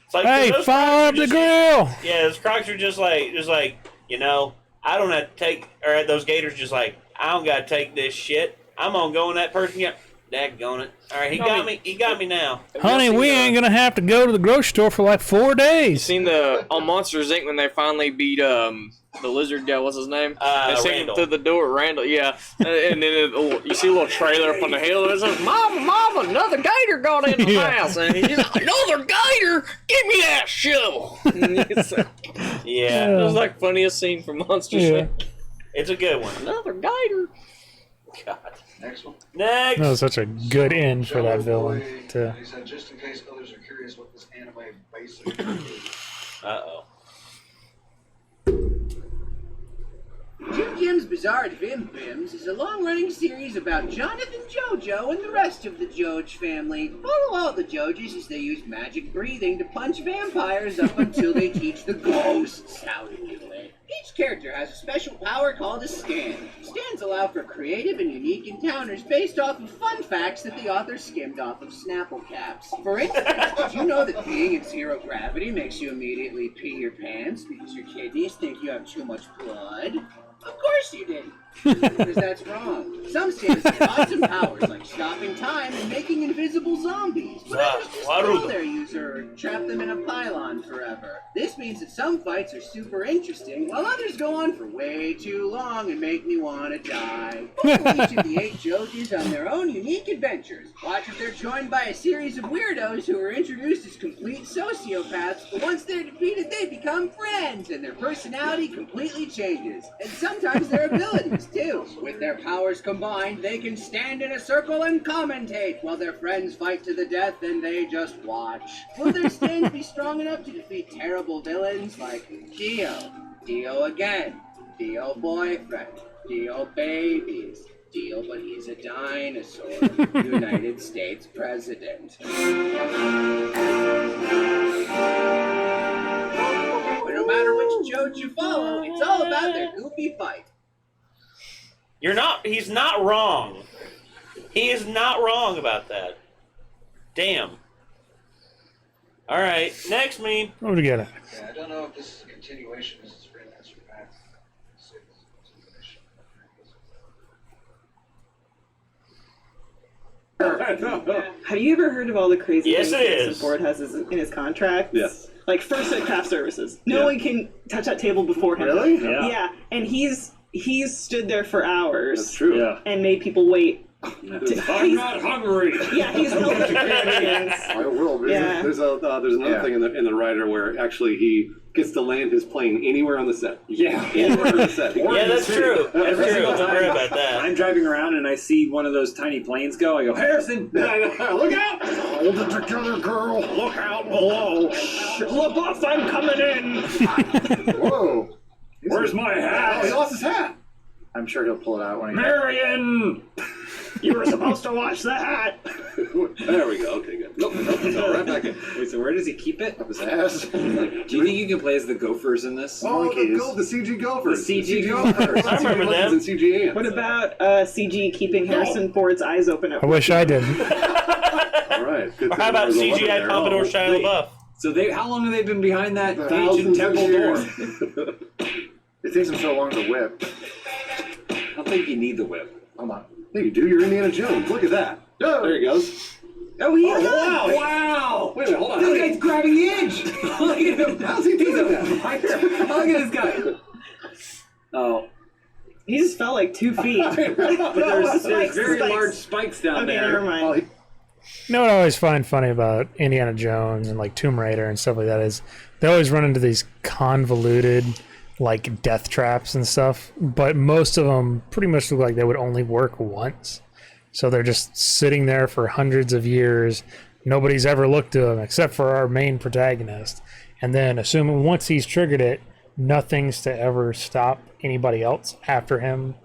It's like, hey, fire up the grill! Yeah, those crocs are just like, you know, I don't have to take, or those gators just like, I don't got to take this shit. I'm gonna go in that person. Daggone it. All right, he got me. He got me now. Honey, we ain't gonna have to go to the grocery store for like 4 days. Seen on Monsters Inc. when they finally beat the lizard guy? What's his name? They seen him Randall. through the door, Randall. Yeah, and then you see a little trailer up on the hill. It says, "Mama, another gator got in the house," and he's like, "Another gator? Give me that shovel!" Yeah, it was like funniest scene from Monsters Inc. It's a good one. Another gator. God. Next one. Next. That was such a good end for that villain. Too. He said, just in case others are curious what this anime basically is. Uh-oh. Jim Jim's Bizarre Vim Vims is a long-running series about Jonathan Jojo and the rest of the Joge family. Follow all the Joges as they use magic breathing to punch vampires up until they teach the ghosts how to do it. Each character has a special power called a stand. Stands allow for creative and unique encounters based off of fun facts that the author skimmed off of Snapple caps. For instance, did you know that being in zero gravity makes you immediately pee your pants because your kidneys think you have too much blood? Of course you didn't. Because that's wrong. Some stands have awesome powers like stopping time and making invisible zombies. But others just kill their user or trap them in a pylon forever. This means that some fights are super interesting while others go on for way too long and make me want to die. Follow each of the 8 Joges on their own unique adventures. Watch as they're joined by a series of weirdos who are introduced as complete sociopaths, but once they're defeated they become friends and their personality completely changes. And sometimes their abilities too. With their powers combined, they can stand in a circle and commentate while their friends fight to the death and they just watch. Will their stands be strong enough to defeat terrible villains like Dio, Dio again, Dio boyfriend, Dio babies, Dio but he's a dinosaur, United States president. But no matter which Joge you follow, it's all about their goofy fight. He's not wrong. He is not wrong about that. Damn. Alright, next meme. What do we get? Yeah, I don't know if this is a continuation. This is Freelancer Pack 6. Have you ever heard of all the crazy Yes, things it Harrison is. Ford has in his contract? Yes. Like first at craft services. No one can touch that table before him. Really? Yeah. Yeah. And he's stood there for hours. That's true. Yeah. And made people wait. I'm not hungry. Yeah, he's held up shenanigans. I will. Yeah. There's another thing in the writer where actually he gets to land his plane anywhere on the set. Yeah. Anywhere on the set. Yeah, that's true. That's Every true. single I forgot about that. I'm driving around and I see one of those tiny planes go. I go, Harrison, look out! Hold it together, girl. Look out below! Look off, I'm coming in! Whoa. Where's my Oh, he hat? lost his hat. I'm sure he'll pull it out when he. Marion! You were supposed to watch the hat! There we go. Okay, good. Nope, it's all right back in. Wait, so where does he keep it? Up his ass. Do you think you can play as the Gophers in this? Oh, the CG Gophers. The CG Gophers. I remember them. And CG ants. What about CG keeping Harrison Ford's eyes open at I wish I didn't. All right. Good Or how about thing there was a CGI weapon Commodore there. Shia LaBeouf? So how long have they been behind that Thousands ancient of temple door? years. It takes him so long to whip. I don't think you need the whip. Hold on. Yeah, you do. You're Indiana Jones. Look at that. Oh, there he goes. Oh, he Wow! Wow! Wait a minute. Hold on. This guy's grabbing the edge! Look at him! How's he doing that? Look at this guy! Oh. He just fell like 2 feet. But there's Spikes, very spikes. large spikes down Okay, there. never mind. You know what I always find funny about Indiana Jones and like Tomb Raider and stuff like that is they always run into these convoluted like death traps and stuff, but most of them pretty much look like they would only work once. So they're just sitting there for hundreds of years. Nobody's ever looked to them except for our main protagonist. And then assuming once he's triggered it, nothing's to ever stop anybody else after him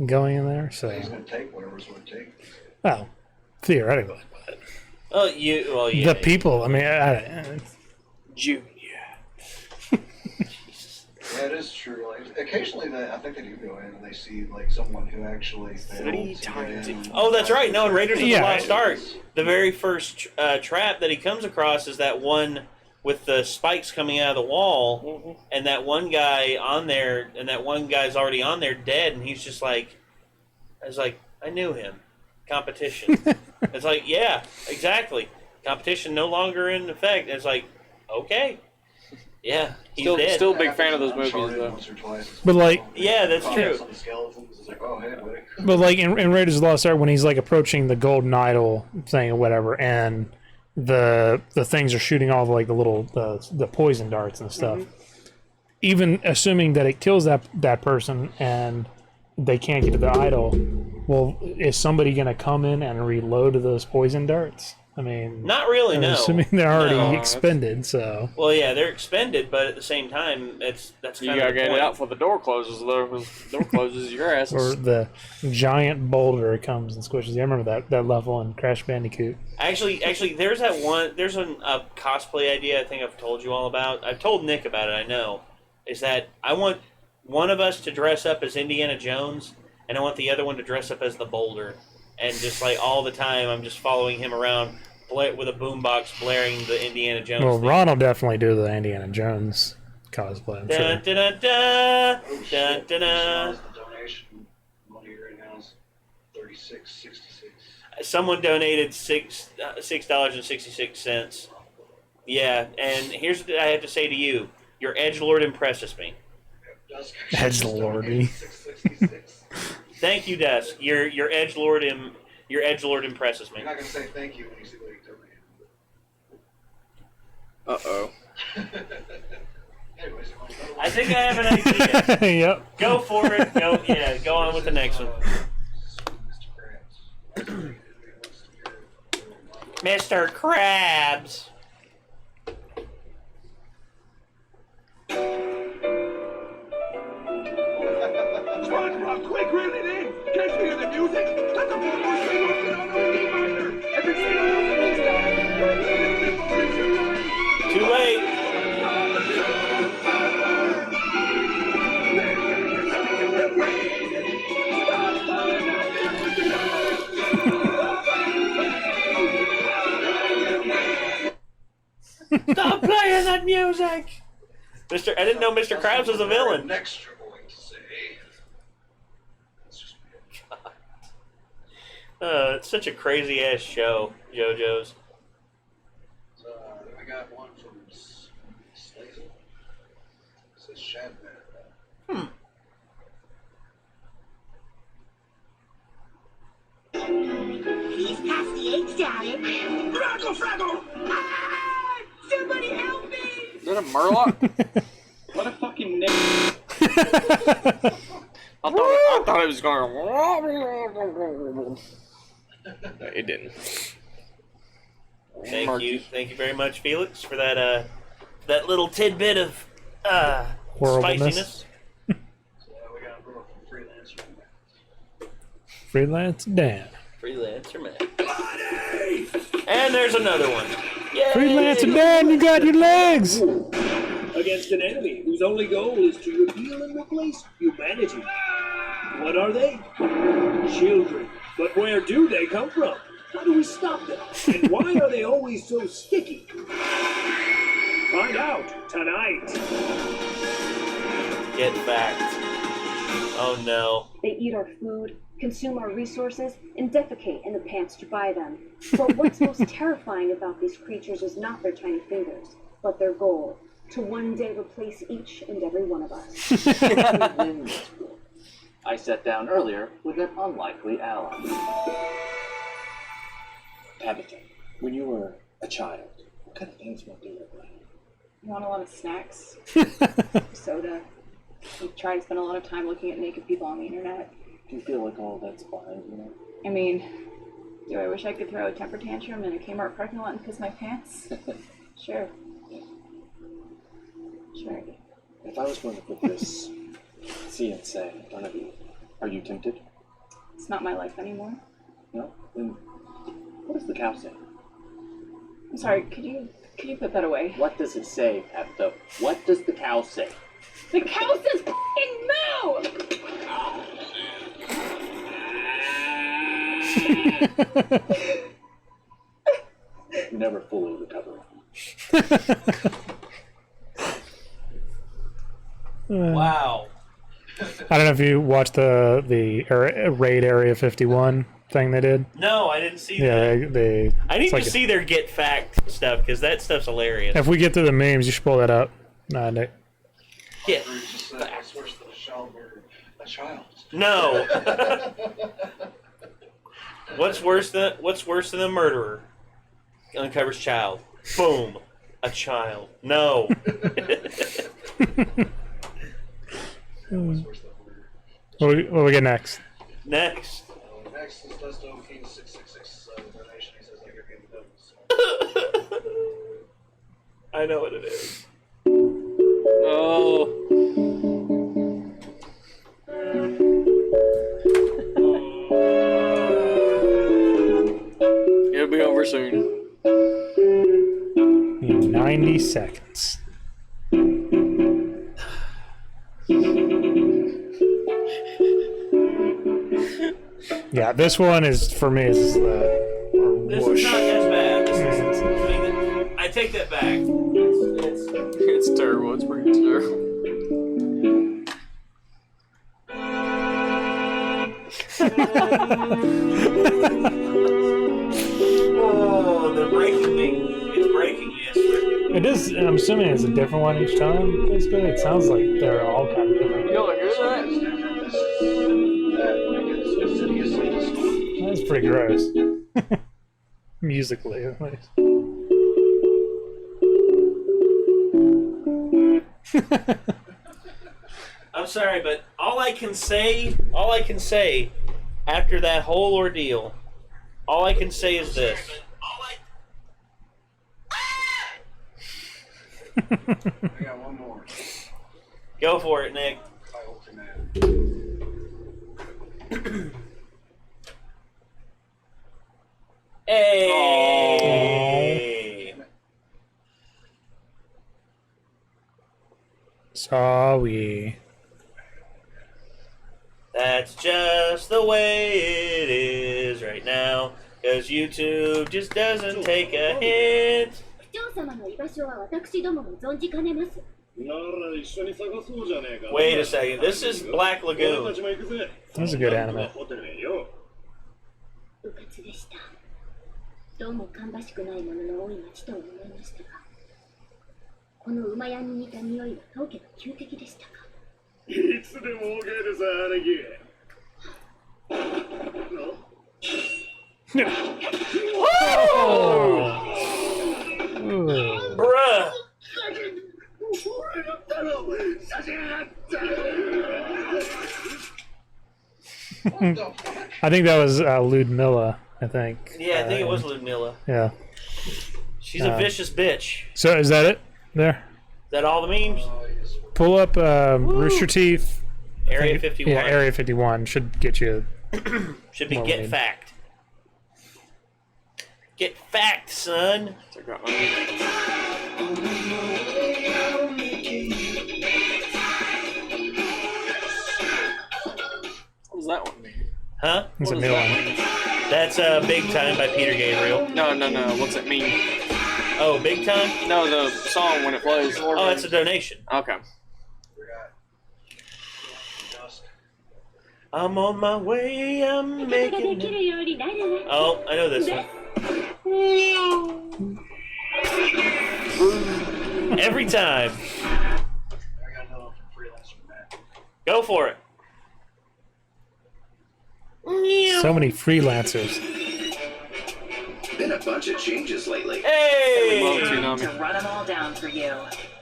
going in there. So, He's going to take whatever's going to take. well, theoretically. But Oh, yeah. the people, I mean, Junior. Yeah, it is true. Like, occasionally, I think they do go in and they see like someone who actually failed to get in. Oh, that's right. No, in Raiders of the Yeah. Lost Ark, the very first trap that he comes across is that one with the spikes coming out of the wall, and that one guy on there, and that one guy's already on there dead, and he's just like, I was like, I knew him. competition. It's like, yeah, exactly. Competition no longer in effect. It's like, okay, yeah, he's dead. Still a big fan of those movies though. But like, yeah, that's true. But like in Raiders of the Lost Ark, when he's like approaching the golden idol thing or whatever, and the things are shooting all like the little the poison darts and stuff. Even assuming that it kills that person and they can't get to the idol, well, is somebody gonna come in and reload those poison darts? I mean, not really. No, assuming they're already No. expended. So Well, yeah, they're expended, but at the same time, that's You kind gotta of the get point. it out before the door closes. The door closes, your ass. or the giant boulder comes and squishes you. I remember that level in Crash Bandicoot. Actually, there's that one. There's a cosplay idea I think I've told you all about. I've told Nick about it. I know, is that I want one of us to dress up as Indiana Jones, and I want the other one to dress up as the Boulder, and just like all the time, I'm just following him around with a boombox blaring the Indiana Jones. Well, theme. Ron will definitely do the Indiana Jones cosplay. I'm Dun, sure. dun, dun, dun, dun, dun, dun. The donation money right now is $36.66. Someone donated $6.66. Yeah, and here's what I have to say to you: your edgelord impresses me. Edgelordy. Thank you, Dusk. Your edgelord impresses me. You're not gonna say thank you when you see what he donated. Anyways, you want to go? I think I have an idea. Yep. Go for it. Go on with the next one. Mr. Krabs. SpongeBob, quick, reel it in! Can't you hear the music? That's a football string open on the D minor! Every single note is down! Too late. Stop playing that music! I didn't know Mr. Krabs was a villain. Next, you're going to say. It's such a crazy ass show, JoJo's. Then we got one from Slazel. It says Shadman. Please pass the eggs, darling. Fraggle, Fraggle! Ah! Somebody help me! Is that a Murloc? What a fucking name. I thought it was going. No, it didn't. Thank you very much, Felix, for that little tidbit of Horribleness. spiciness. So we got a girl from Freelancer. Freelance Dan. Freelancer man. And there's another one. Yay! Freelancer Dan, you got your legs. Against an enemy whose only goal is to repeal and replace humanity. What are they? Children. But where do they come from? How do we stop them? And why are they always so sticky? Find out tonight. Get fact. Oh no. They eat our food, consume our resources, and defecate in the pants to buy them. But what's most terrifying about these creatures is not their tiny fingers, but their goal, to one day replace each and every one of us. I sat down earlier with an unlikely ally. Tabitha, when you were a child, what kind of things went through your brain? You want a lot of snacks, soda. You try to spend a lot of time looking at naked people on the internet. Do you feel like all that's behind you now? I mean, do I wish I could throw a temper tantrum in a Kmart parking lot and piss my pants? Sure. Sure. If I was going to put this CNC in front of you, are you tempted? It's not my life anymore. No? Then what does the cow say? I'm sorry, could you put that away? What does it say, Tabitha? What does the cow say? The cow says f***ing moo! You never fully recover. Wow. I don't know if you watched the Raid Area 51 thing they did? No, I didn't see Yeah, that. they I need it's to like see their get fact stuff because that stuff's hilarious. if we get to the memes, you should pull that up. Nah, Nick. Get What's worse than a child murder? A child. No. What's worse than a murderer? Uncovers child. Boom. A child. No. What we get next? Next. Next is Testo King 666 donation. He says, I hear game devils. I know what it is. Oh. It'll be over soon. In 90 seconds. Yeah, this one is for me. Is the This whoosh. is not as bad. I take that back. It's terrible. It's pretty terrible. Oh, they're breaking me. It's breaking me. I swear. It is. I'm assuming it's a different one each time. Basically, it sounds like they're all kind of different. Yo, hear that? That's pretty gross. Musically, at least. I'm sorry, but all I can say after that whole ordeal, all I can say is this. I got one more. Go for it, Nick. By Ultraman. Hey! Sorry. That's just the way it is right now, because YouTube just doesn't take a hint. 市長様の居場所は私どもも存じかねます。なら一緒に探そうじゃねえか。 Wait a second, this is Black 俺 Lagoon. たちも行くぜ。 That's a good anime. ホテルへよ。うかつでした。どうも芳しくないものの多い町とは思いましたが、この馬屋に似た匂いは当家の旧敵でしたか。いつでも OK です、兄貴。Bruh! I think that was Ludmilla. I think. Yeah, I think it was Ludmilla. Yeah. She's a vicious bitch. So is that it? There. Is that all the memes? Pull up Rooster Teeth. Area 51. Yeah, Area 51 should get you. Should be more get lead. fact. Get fact, son. What does that one mean? Huh? It's a What new is one. That's Big Time by Peter Gabriel. No. What's it mean? Oh, Big Time? No, the song when it plays. Oh, that's a donation. Okay. I'm on my way, I'm making it. Oh, I know this one. Every time. Go for it. So many freelancers. Been a bunch of changes lately. Hey! To run them all down for you.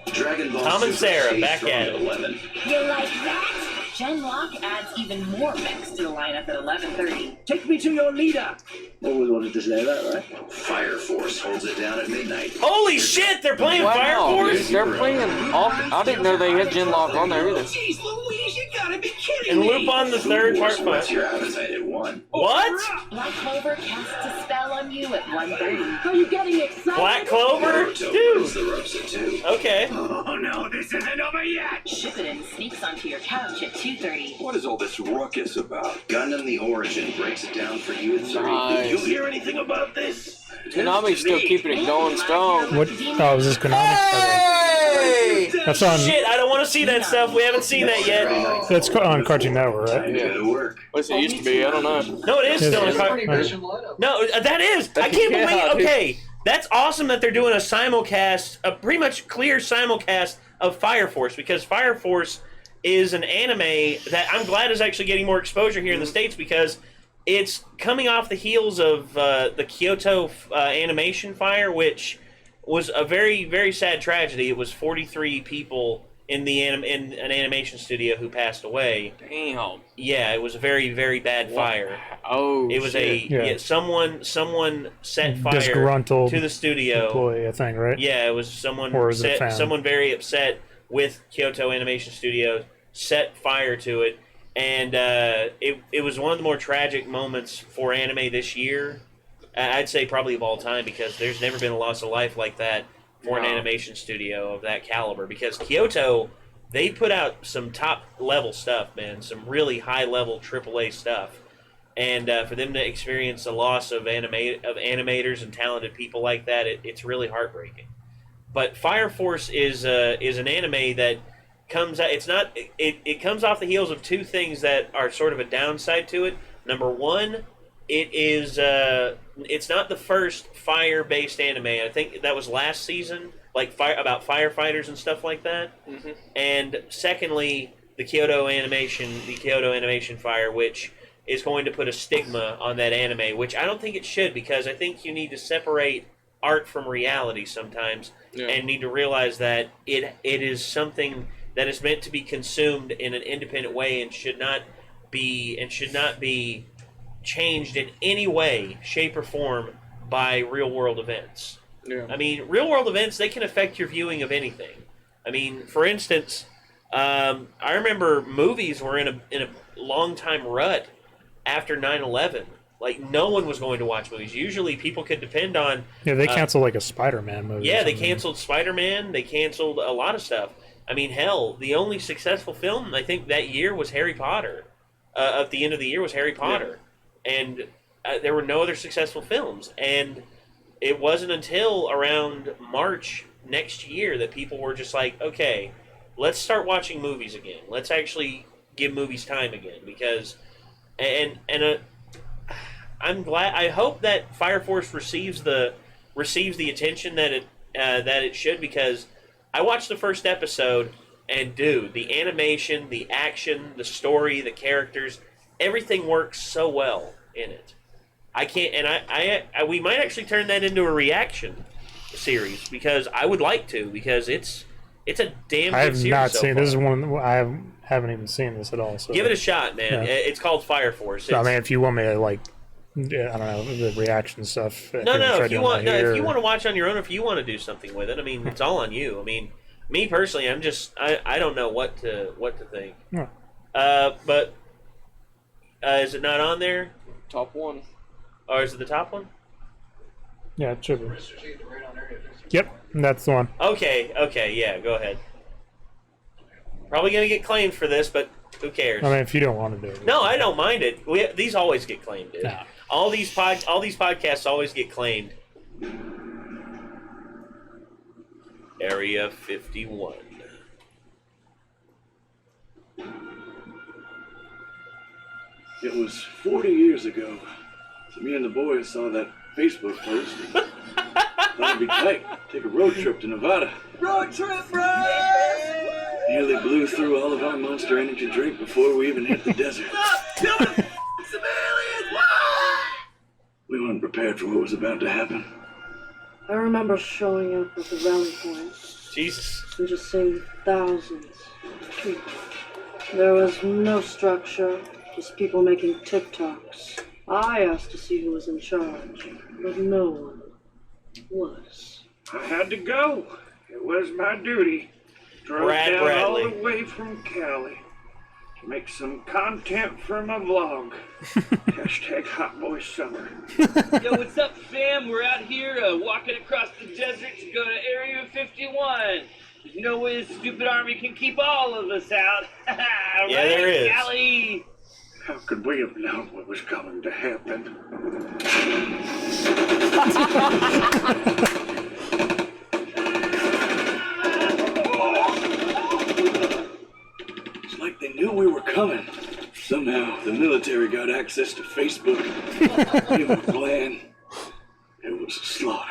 Dragon Ball Tom and Super Sarah, stays back strong at it. 11. You like that? Genlock adds even more mechs to the lineup at 11:30. Take me to your leader. Always wanted to say that, right? Fire Force holds it down at midnight. Holy shit, they're playing Fire Wow, Force? they're playing all. I didn't know they had Genlock on there either. Jeez Louise, you gotta be kidding And me! Loop on the third part What's 5. your appetite at 1? What? Black Clover casts a spell on you at 1:30. Are you getting excited? Black Clover? Naruto Dude. runs the ropes at 2. Okay. Oh no, this isn't over yet. Shippuden sneaks onto your couch at 2:30. What is all this ruckus about? Gundam the Origin breaks it down for you at 3. Nice. You hear anything about this? Konami's still keeping it going strong. What? Oh, is this Konami? Okay. Hey! That's on. Shit, I don't want to see that stuff. We haven't seen that yet. That's on Cartoon Network, right? Yeah. What's it used to be? I don't know. No, it is Yes, still on yes. Cartoon. No, that is. I can't Yeah, believe. dude. Okay, that's awesome that they're doing a simulcast, a pretty much clear simulcast of Fire Force, because Fire Force is an anime that I'm glad is actually getting more exposure here in the States, because it's coming off the heels of the Kyoto animation fire, which was a very, very sad tragedy. It was 43 people in in an animation studio who passed away. Damn. Yeah, it was a very, very bad fire. Oh, it was shit. someone set fire Disgruntled to the studio employee, I think, right? Yeah, it was someone Or was it a fan? someone very upset with Kyoto Animation Studio set fire to it, and it was one of the more tragic moments for anime this year. I'd say probably of all time, because there's never been a loss of life like that for an animation studio of that caliber. Because Kyoto, they put out some top level stuff, man, some really high level AAA stuff, and for them to experience a loss of animators and talented people like that, it's really heartbreaking. But Fire Force is an anime that comes out. It comes off the heels of two things that are sort of a downside to it. Number one, it's not the first fire-based anime. I think that was last season, like about firefighters and stuff like that. Mm-hmm. And secondly, the Kyoto Animation fire, which is going to put a stigma on that anime, which I don't think it should, because I think you need to separate art from reality sometimes, and need to realize that it is something that is meant to be consumed in an independent way and should not be changed in any way, shape, or form by real-world events. Yeah. I mean, real-world events, they can affect your viewing of anything. I mean, for instance, I remember movies were in a long-time rut after 9/11. Like, no one was going to watch movies. Usually, people could depend on... Yeah, they canceled like a Spider-Man movie. Yeah, they canceled Spider-Man. They canceled a lot of stuff. I mean, hell, the only successful film, I think, that year was Harry Potter. At the end of the year was Harry Potter. Yeah. And there were no other successful films. And it wasn't until around March next year that people were just like, okay, let's start watching movies again. Let's actually give movies time again. Because... I'm glad. I hope that Fire Force receives the attention that it should, because I watched the first episode, and dude, the animation, the action, the story, the characters, everything works so well in it. I can't, and I we might actually turn that into a reaction series, because I would like to, because it's a damn good I have series not so seen far. this. Is one I haven't even seen this at all. So Give it a shot, man. Yeah. It's called Fire Force. So, I mean, if you want me to like, I don't know, the reaction stuff. No. If you want to watch on your own, if you want to do something with it, I mean, it's all on you. I mean, me personally, I don't know what to think. Yeah. But is it not on there? Top one. Or is it the top one? Yeah, it should be. Yep, that's the one. Okay, yeah, go ahead. Probably gonna get claimed for this, but who cares? I mean, if you don't want to do it. No, I don't mind it. These always get claimed, dude. Nah. All these podcasts always get claimed. Area 51. It was 40 years ago. So me and the boys saw that Facebook post. Thought it'd be tight. Take a road trip to Nevada. Road trip, bros! Nearly blew through all of our Monster Energy drink before we even hit the desert. Some aliens! We weren't prepared for what was about to happen. I remember showing up at the rally point. Jesus. And just seeing thousands of people. There was no structure, just people making TikToks. I asked to see who was in charge, but no one was. I had to go. It was my duty. Drove Brad down Bradley. all the way from Cali to make some content for my vlog. Hashtag Hot Boy Summer. Yo, what's up, fam? We're out here walking across the desert to go to Area 51. There's no way the stupid army can keep all of us out. Right, Yeah, there is. Cali? How could we have known what was going to happen? access to Facebook. Give him a plan. It was a slaughter.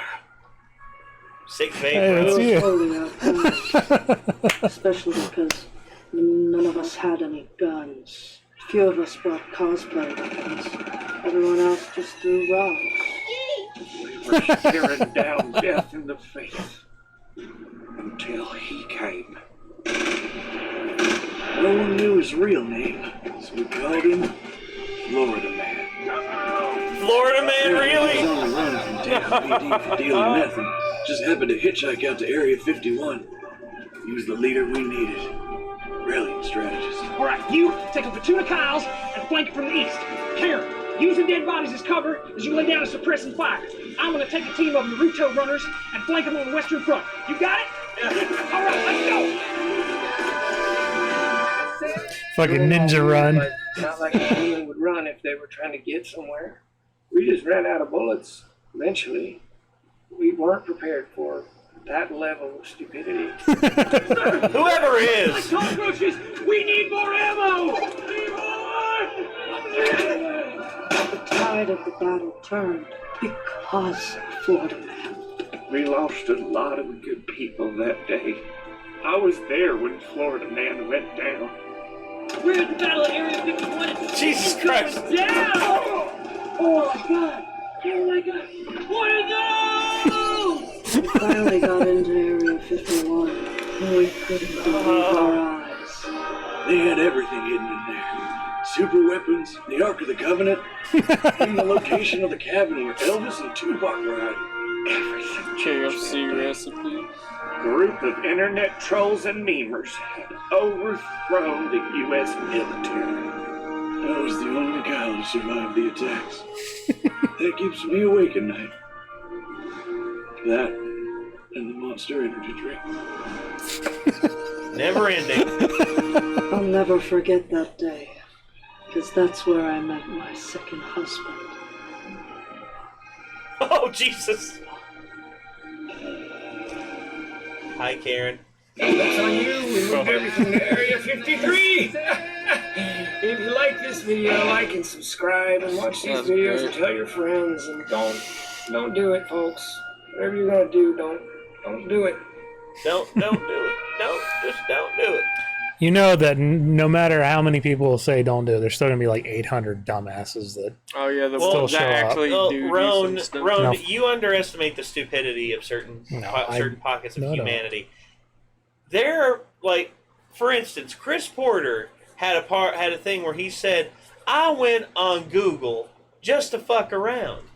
Sick vape, Hey, bro. that's you. Slowly out, especially because none of us had any guns. Few of us brought cosplay weapons. Everyone else just threw rocks. We were staring down death in the face until he came. No one knew his real name, so we called him Florida Man. Florida Man, really? He was on the run from Tampa PD for dealing meth and just happened to hitchhike out to Area 51. He was the leader we needed. Brilliant strategist. All right, you take up the two Kyles and flank it from the east. Karen, using dead bodies as cover as you lay down a suppressing fire. I'm gonna take a team of Naruto runners and flank them on the western front. You got it? All right, let's go. Fucking ninja run. Not like a human would run if they were trying to get somewhere. We just ran out of bullets. Eventually, we weren't prepared for that level of stupidity. Whoever is. Cockroaches, we need more ammo. The tide of the battle turned because of Florida Man. We lost a lot of good people that day. I was there when Florida Man went down. We're at the Battle of Area 51. Jesus Christ. Down! Oh my god! Oh my god! What are those? We finally got into Area 51, and we couldn't believe our eyes. They had everything hidden in there. Super weapons, the Ark of the Covenant, and the location of the cabin where Elvis and Tupac were hiding. Everything. KFC recipe. Group of internet trolls and memers had overthrown the U.S. military. I was the only guy who survived the attacks. That keeps me awake at night. That and the Monster Energy drink. Never ending. I'll never forget that day, because that's where I met my second husband. Oh, Jesus. Hi, Karen. That's on you. We moved everything to Area 53. If you like this video, like and subscribe and watch these videos and tell your friends. And don't do it, folks. Whatever you're gonna do, don't do it. Don't do it. Just don't do it. You know that no matter how many people say don't do it, there's still gonna be like 800 dumbasses that still show up. Roan, you underestimate the stupidity of certain pockets of humanity. There are, like, for instance, Chris Porter had a thing where he said, "I went on Google just to fuck around.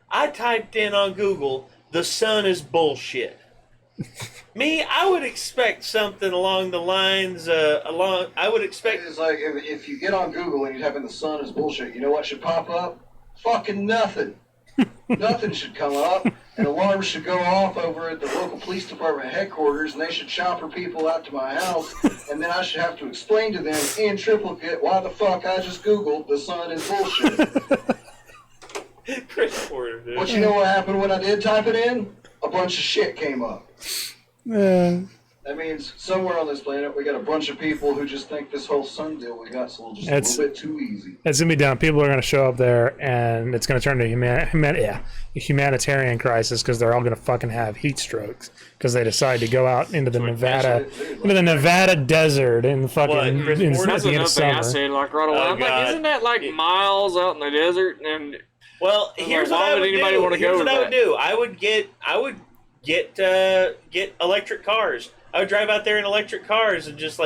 I typed in on Google, the sun is bullshit." Me, I would expect something along the lines, I would expect... It's like, if you get on Google and you type in the sun is bullshit, you know what should pop up? Fucking nothing. Nothing should come up. An alarm should go off over at the local police department headquarters, and they should chopper people out to my house, and then I should have to explain to them in triplicate why the fuck I just Googled the sun is bullshit. Chris Porter, dude. But you know what happened when I did type it in? A bunch of shit came up. That means somewhere on this planet we got a bunch of people who just think this whole sun deal we got a little bit too easy. It's gonna be dumb. People are gonna show up there, and it's gonna turn to a humanitarian crisis because they're all gonna fucking have heat strokes because they decide to go out into the Nevada desert in fucking at the end of summer. I said like right away. I'm like, isn't that like miles out in the desert? And well, here's what I would do. Here's what I would do. I would get electric cars. I would drive out there in electric cars and just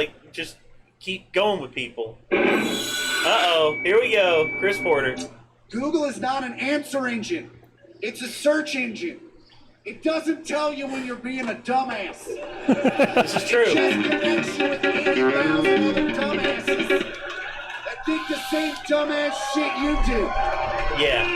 keep going with people. Uh-oh, here we go. Chris Porter. Google is not an answer engine. It's a search engine. It doesn't tell you when you're being a dumbass. This is true. It just connects you with 80,000 other dumbasses that think the same dumbass shit you do. Yeah.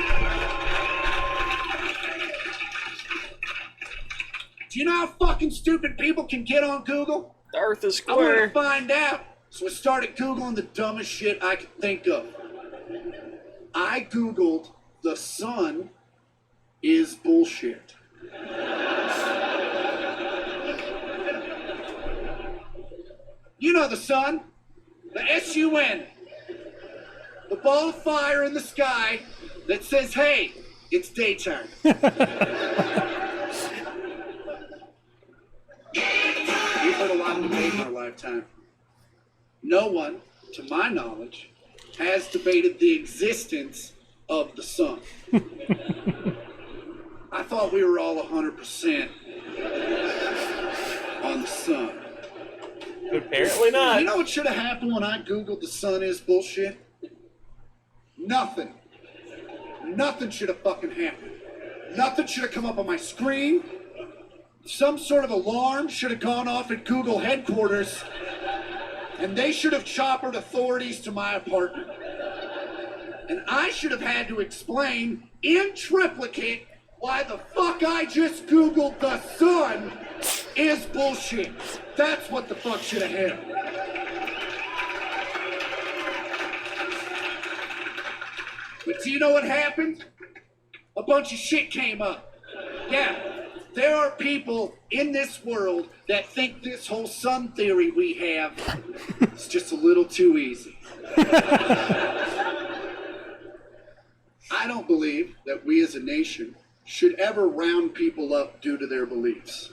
Do you know how fucking stupid people can get on Google? The Earth is I want square. to find out. So I started Googling the dumbest shit I could think of. I Googled, the sun is bullshit. You know the sun. The S-U-N. a ball of fire in the sky that says, hey, it's daytime. We've heard a lot of debate in our lifetime. No one, to my knowledge, has debated the existence of the sun. I thought we were all 100% on the sun. Apparently not. You know what should have happened when I Googled the sun is bullshit? Nothing. Nothing should have fucking happened. Nothing should have come up on my screen. Some sort of alarm should have gone off at Google headquarters, and they should have choppered authorities to my apartment. And I should have had to explain in triplicate why the fuck I just Googled the sun is bullshit. That's what the fuck should have happened. But do you know what happened? A bunch of shit came up. Yeah, there are people in this world that think this whole sun theory we have is just a little too easy. I don't believe that we as a nation should ever round people up due to their beliefs.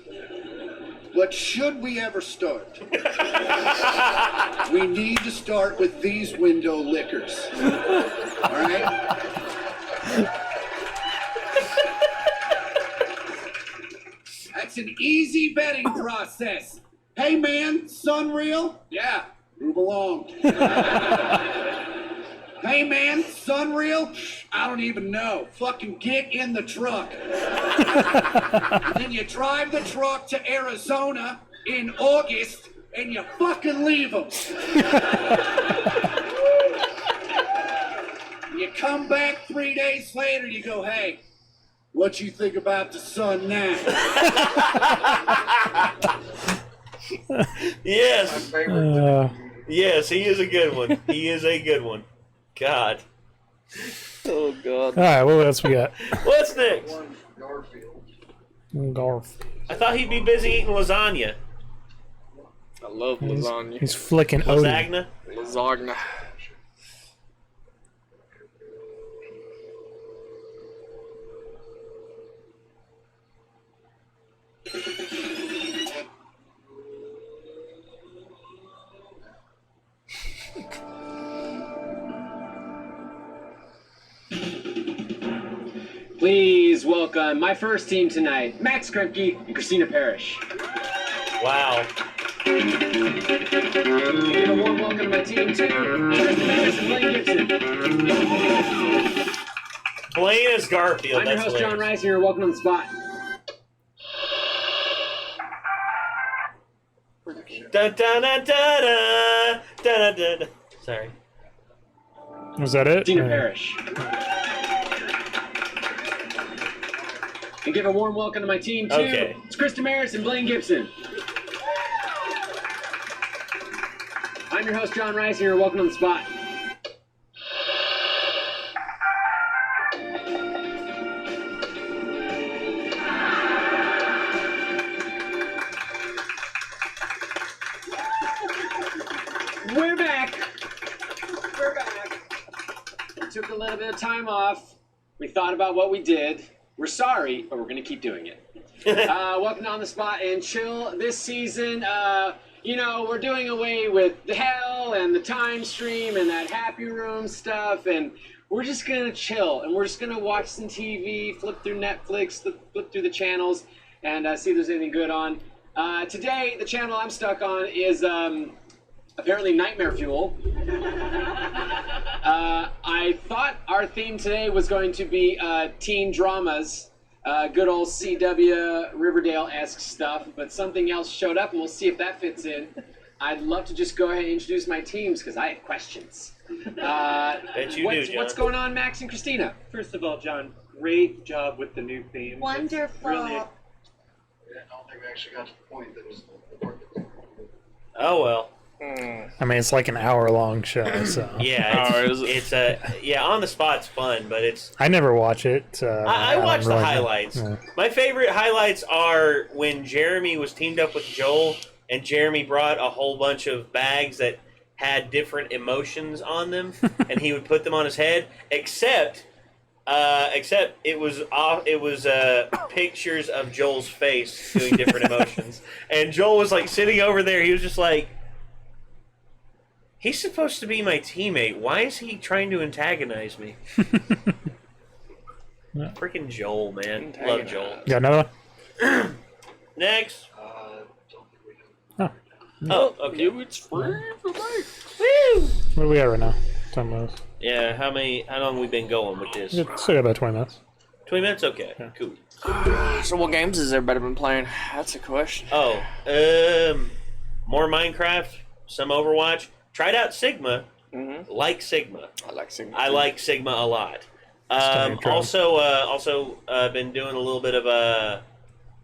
But should we ever start, we need to start with these window lickers. All right? That's an easy vetting process. Hey man, sun real? Yeah, move along. Hey man, sun real? I don't even know. Fucking get in the truck. And then you drive the truck to Arizona in August and you fucking leave them. You come back 3 days later, you go, hey, what you think about the sun now? Yes. Yes, he is a good one. He is a good one. God. Oh, God. All right, what else we got? What's next? Garfield. I thought he'd be busy eating lasagna. I love lasagna. He's flicking Odin. Lasagna. Please welcome my first team tonight, Max Kremke and Christina Parrish. Wow. Give a warm welcome to my team too, Tristan Harris and Blaine Gibson. Blaine is Garfield. I'm your host, John Rice, and you're welcome on the spot. Da, da, da, da, da, da, da, da. Sorry. Was that it? Christina Parrish. And give a warm welcome to my team too. Okay. It's Krista Maris and Blaine Gibson. I'm your host, John Rice, and you're welcome on the spot. We're back. We're back. We took a little bit of time off. We thought about what we did. We're sorry, but we're going to keep doing it. Welcome to On the Spot and Chill. This season, you know, we're doing away with the hell and the time stream and that happy room stuff, and we're just going to chill, and we're just going to watch some TV, flip through Netflix, flip through the channels, and see if there's anything good on. Today, the channel I'm stuck on is apparently Nightmare Fuel. I thought our theme today was going to be teen dramas, good old CW Riverdale-esque stuff, but something else showed up, and we'll see if that fits in. I'd love to just go ahead and introduce my teams because I have questions. What's going on, Max and Christina? First of all, John, great job with the new theme. Wonderful. Really, I don't think we actually got to the point that was important. Oh, well. I mean, it's like an hour-long show, so... Yeah, it's On the Spot's fun, but it's... I never watch it. I watch the really highlights. Yeah. My favorite highlights are when Jeremy was teamed up with Joel, and Jeremy brought a whole bunch of bags that had different emotions on them, and he would put them on his head. Except it was pictures of Joel's face doing different emotions, and Joel was like sitting over there. He was just like, he's supposed to be my teammate. Why is he trying to antagonize me? Freaking Joel, man. Love Joel. Got another one? Next. Oh, okay. It's free for me. Woo! What do we got right now? Time was. Yeah, how long have we been going with this? Still got about 20 minutes. 20 minutes? Okay, cool. So what games has everybody been playing? That's a question. Oh, more Minecraft, some Overwatch. Tried out Sigma. Mm-hmm. Like Sigma. I like Sigma. I like Sigma a lot. Also, been doing a little bit of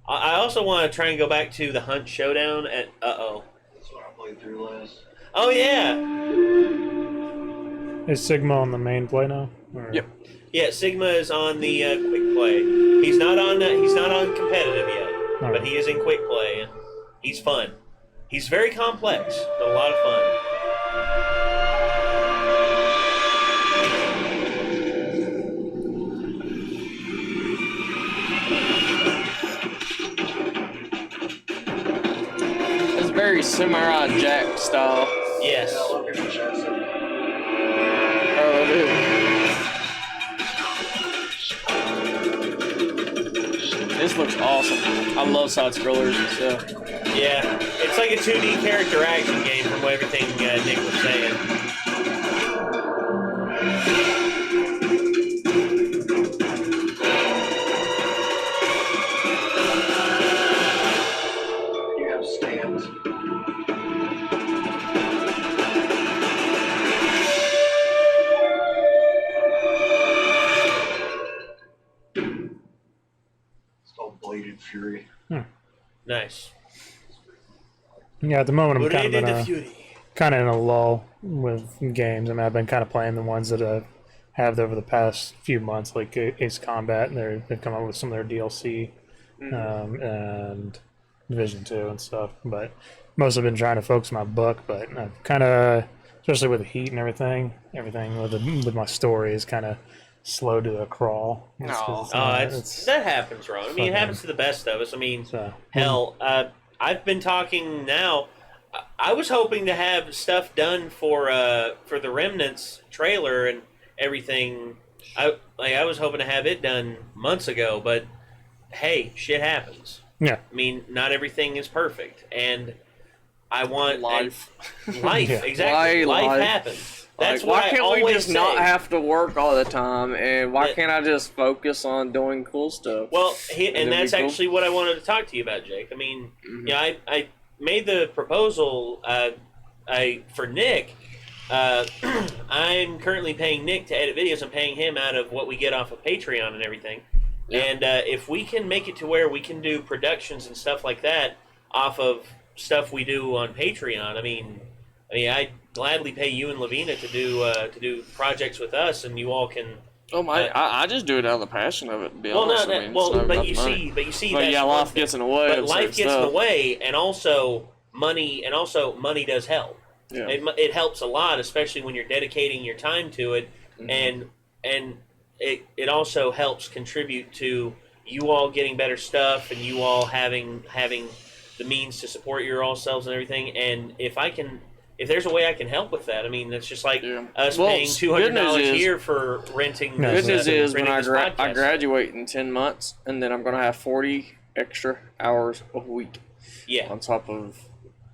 I also want to try and go back to the Hunt Showdown at. That's what I played through last. Oh yeah. Is Sigma on the main play now? Or? Yep. Yeah, Sigma is on the quick play. He's not on competitive yet, but he is in quick play, and he's fun. He's very complex, but a lot of fun. It's very Samurai Jack style. Yes. Oh, dude. This looks awesome. I love side scrollers and stuff. Yeah, it's like a 2D character action game from everything Nick was saying. You have stands. It's called Bladed Fury. Nice. Yeah, at the moment I'm Bladed Fury. kind of in a lull with games. I mean, I've been kind of playing the ones that I have over the past few months, like Ace Combat, and they've come up with some of their DLC, and Division 2 and stuff. But mostly been trying to focus my book, but I've kind of, especially with the heat and everything with my story is kind of slow to a crawl. That happens, Ron. I mean, it happens to the best of us. I mean, hell, I've been talking now. I was hoping to have stuff done for the Remnants trailer and everything. I was hoping to have it done months ago, but hey, shit happens. Yeah. I mean, not everything is perfect, and I want life. Life, Yeah. exactly. Life happens. That's what why can't I always we just say. not have to work all the time, and why can't I just focus on doing cool stuff? Well, and it'd that's be cool. actually what I wanted to talk to you about, Jake. I mean, I made the proposal for Nick. I'm currently paying Nick to edit videos. I'm paying him out of what we get off of Patreon and everything. Yeah. And if we can make it to where we can do productions and stuff like that off of stuff we do on Patreon, I mean, I'd gladly pay you and Lavina to do projects with us, and you all can. Oh my! I just do it out of the passion of it. To be Well, honest, no, I mean, it's not but about you the see, money. but But that's yeah, one life thing. gets in the way. But of life certain gets in stuff. the way, and also money does help. Yeah. It helps a lot, especially when you're dedicating your time to it, and it also helps contribute to you all getting better stuff, and you all having the means to support your all selves and everything. And if there's a way I can help with that, I mean, it's just like us paying $200 here for renting. Good news is when I podcast. graduate in 10 months, and then I'm going to have 40 extra hours a week. Yeah. On top of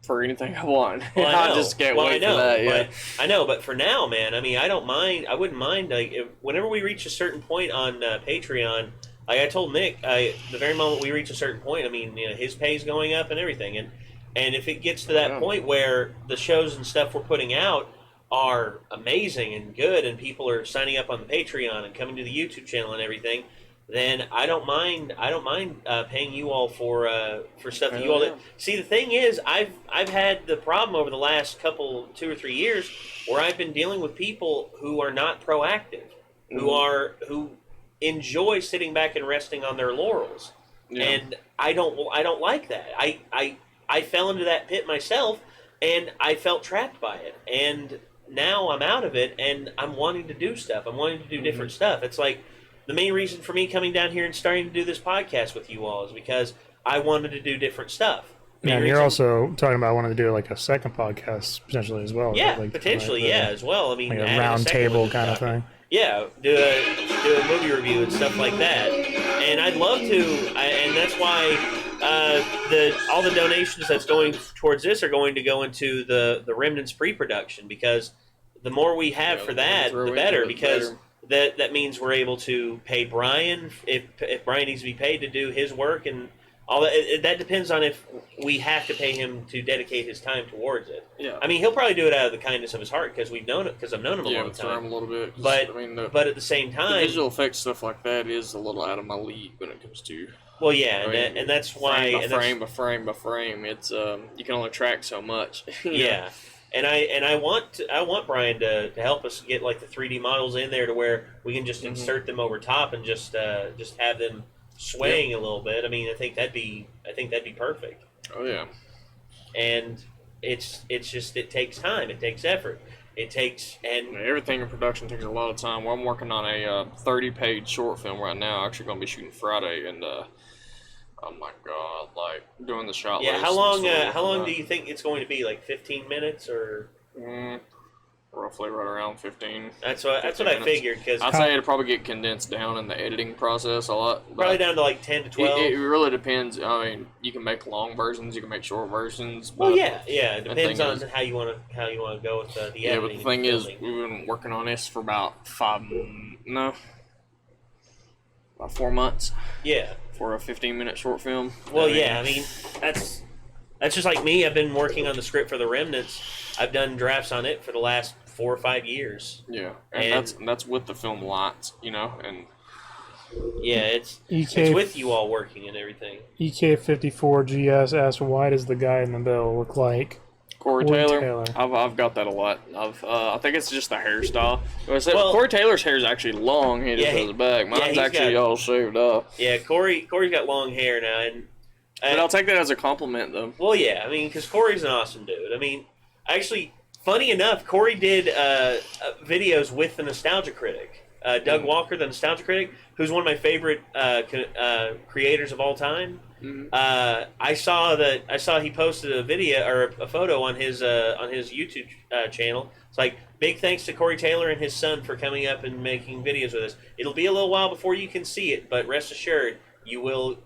for anything I want. Well, I know. I just can't Well, wait I know, for that. Yeah. But I know, but for now, man, I mean, I wouldn't mind. Like, whenever we reach a certain point on Patreon, like I told Nick, the very moment we reach a certain point, I mean, his pay's going up and everything, and if it gets to that point where the shows and stuff we're putting out are amazing and good, and people are signing up on the Patreon and coming to the YouTube channel and everything, then I don't mind paying you all for stuff that you all did. See, the thing is, I've had the problem over the last 2 or 3 years where I've been dealing with people who are not proactive, who enjoy sitting back and resting on their laurels, and I don't like that. I fell into that pit myself and I felt trapped by it. And now I'm out of it, and I'm wanting to do stuff. I'm wanting to do different stuff. It's like the main reason for me coming down here and starting to do this podcast with you all is because I wanted to do different stuff. Yeah, and you're also talking about wanting to do like a second podcast potentially as well. Yeah, right? Like, potentially, as well. I mean, like a adding round second table one to kind the of thing. Yeah, do a movie review and stuff like that. And I'd love to, and that's why all the donations that's going towards this are going to go into the Remnants pre-production, because the more we have for that, the better, because that means we're able to pay Brian if Brian needs to be paid to do his work and all that. That depends on if we have to pay him to dedicate his time towards it. Yeah. I mean, he'll probably do it out of the kindness of his heart because I've known him a long time. A little bit. But I mean, but at the same time, the visual effects stuff like that is a little out of my league when it comes to. Well, yeah, and that's why frame by frame, it's you can only track so much. Yeah. And I want Brian to help us get like the 3D models in there to where we can just insert them over top and just have them swaying a little bit. I mean, I think that'd be perfect. Oh yeah. And it's just, it takes time, it takes effort, and everything in production takes a lot of time. Well, I'm working on a 30-page short film right now. Actually, going to be shooting Friday, and oh my god, like doing the shot. Yeah, how long do you think it's going to be? Like 15 minutes or? Roughly right around 15. That's what I figured, because I'd say it'll probably get condensed down in the editing process a lot. Probably down to like 10 to 12. It really depends. I mean, you can make long versions, you can make short versions. But well, yeah, it depends on how you want to go with the editing. Yeah, but the thing is, we've been working on this for about 4 months. Yeah. For a 15-minute short film. Well, I mean, that's just like me. I've been working on the script for The Remnants. I've done drafts on it for the last 4 or 5 years. Yeah, and that's with the film lights, and yeah, it's with you all working and everything. EK54GS asks, why does the guy in the bill look like Corey Taylor? I've got that a lot. I think it's just the hairstyle. Corey Taylor's hair is actually long. He just goes back. Mine's actually all shaved off. Yeah, Corey's got long hair now, but I'll take that as a compliment, though. Well, yeah, I mean, because Corey's an awesome dude. I mean, actually, funny enough, Corey did videos with the Nostalgia Critic, Doug Walker, the Nostalgia Critic, who's one of my favorite creators of all time. I saw he posted a video or a photo on his YouTube channel. It's like, big thanks to Corey Taylor and his son for coming up and making videos with us. It'll be a little while before you can see it, but rest assured, you will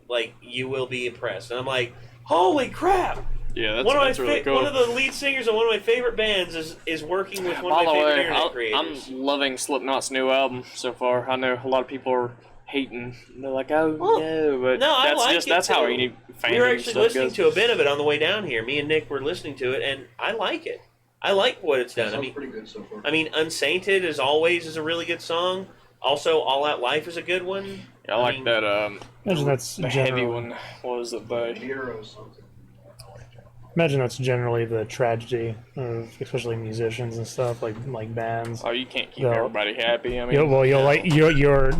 be impressed. And I'm like, holy crap! Yeah, that's really cool. One of the lead singers of one of my favorite bands is working with one of my favorite internet creators. I'm loving Slipknot's new album so far. I know a lot of people are hating. They're like, no, but I like that's how any fan. We were actually listening to a bit of it on the way down here. Me and Nick were listening to it, and I like it. I like what it's done. I mean, pretty good so far. I mean, Unsainted as always is a really good song. Also, All Out Life is a good one. Yeah, I like that. Imagine that's the heavy one. What was it by? Imagine that's generally the tragedy of especially musicians and stuff, like bands. Oh, you can't keep everybody happy. I mean, you'll like your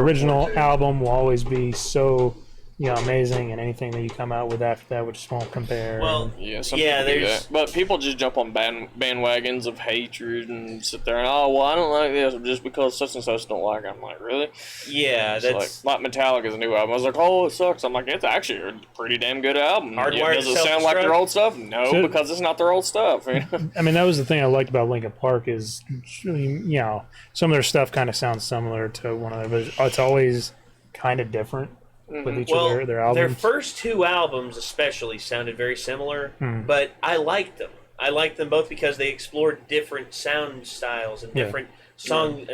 original album will always be so amazing, and anything that you come out with after that, which won't compare. Well, some people do that. But people just jump on bandwagons of hatred and sit there and I don't like this just because such and such don't like it. I'm like, really? Yeah, that's like Metallica's new album. I was like, oh, it sucks. I'm like, it's actually a pretty damn good album. Does it sound like their old stuff? No, because it's not their old stuff. I mean, that was the thing I liked about Linkin Park is, some of their stuff kind of sounds similar to one of their, but it's always kind of different. With each of their albums. Their first 2 albums especially sounded very similar, but I liked them. I liked them both because they explored different sound styles and different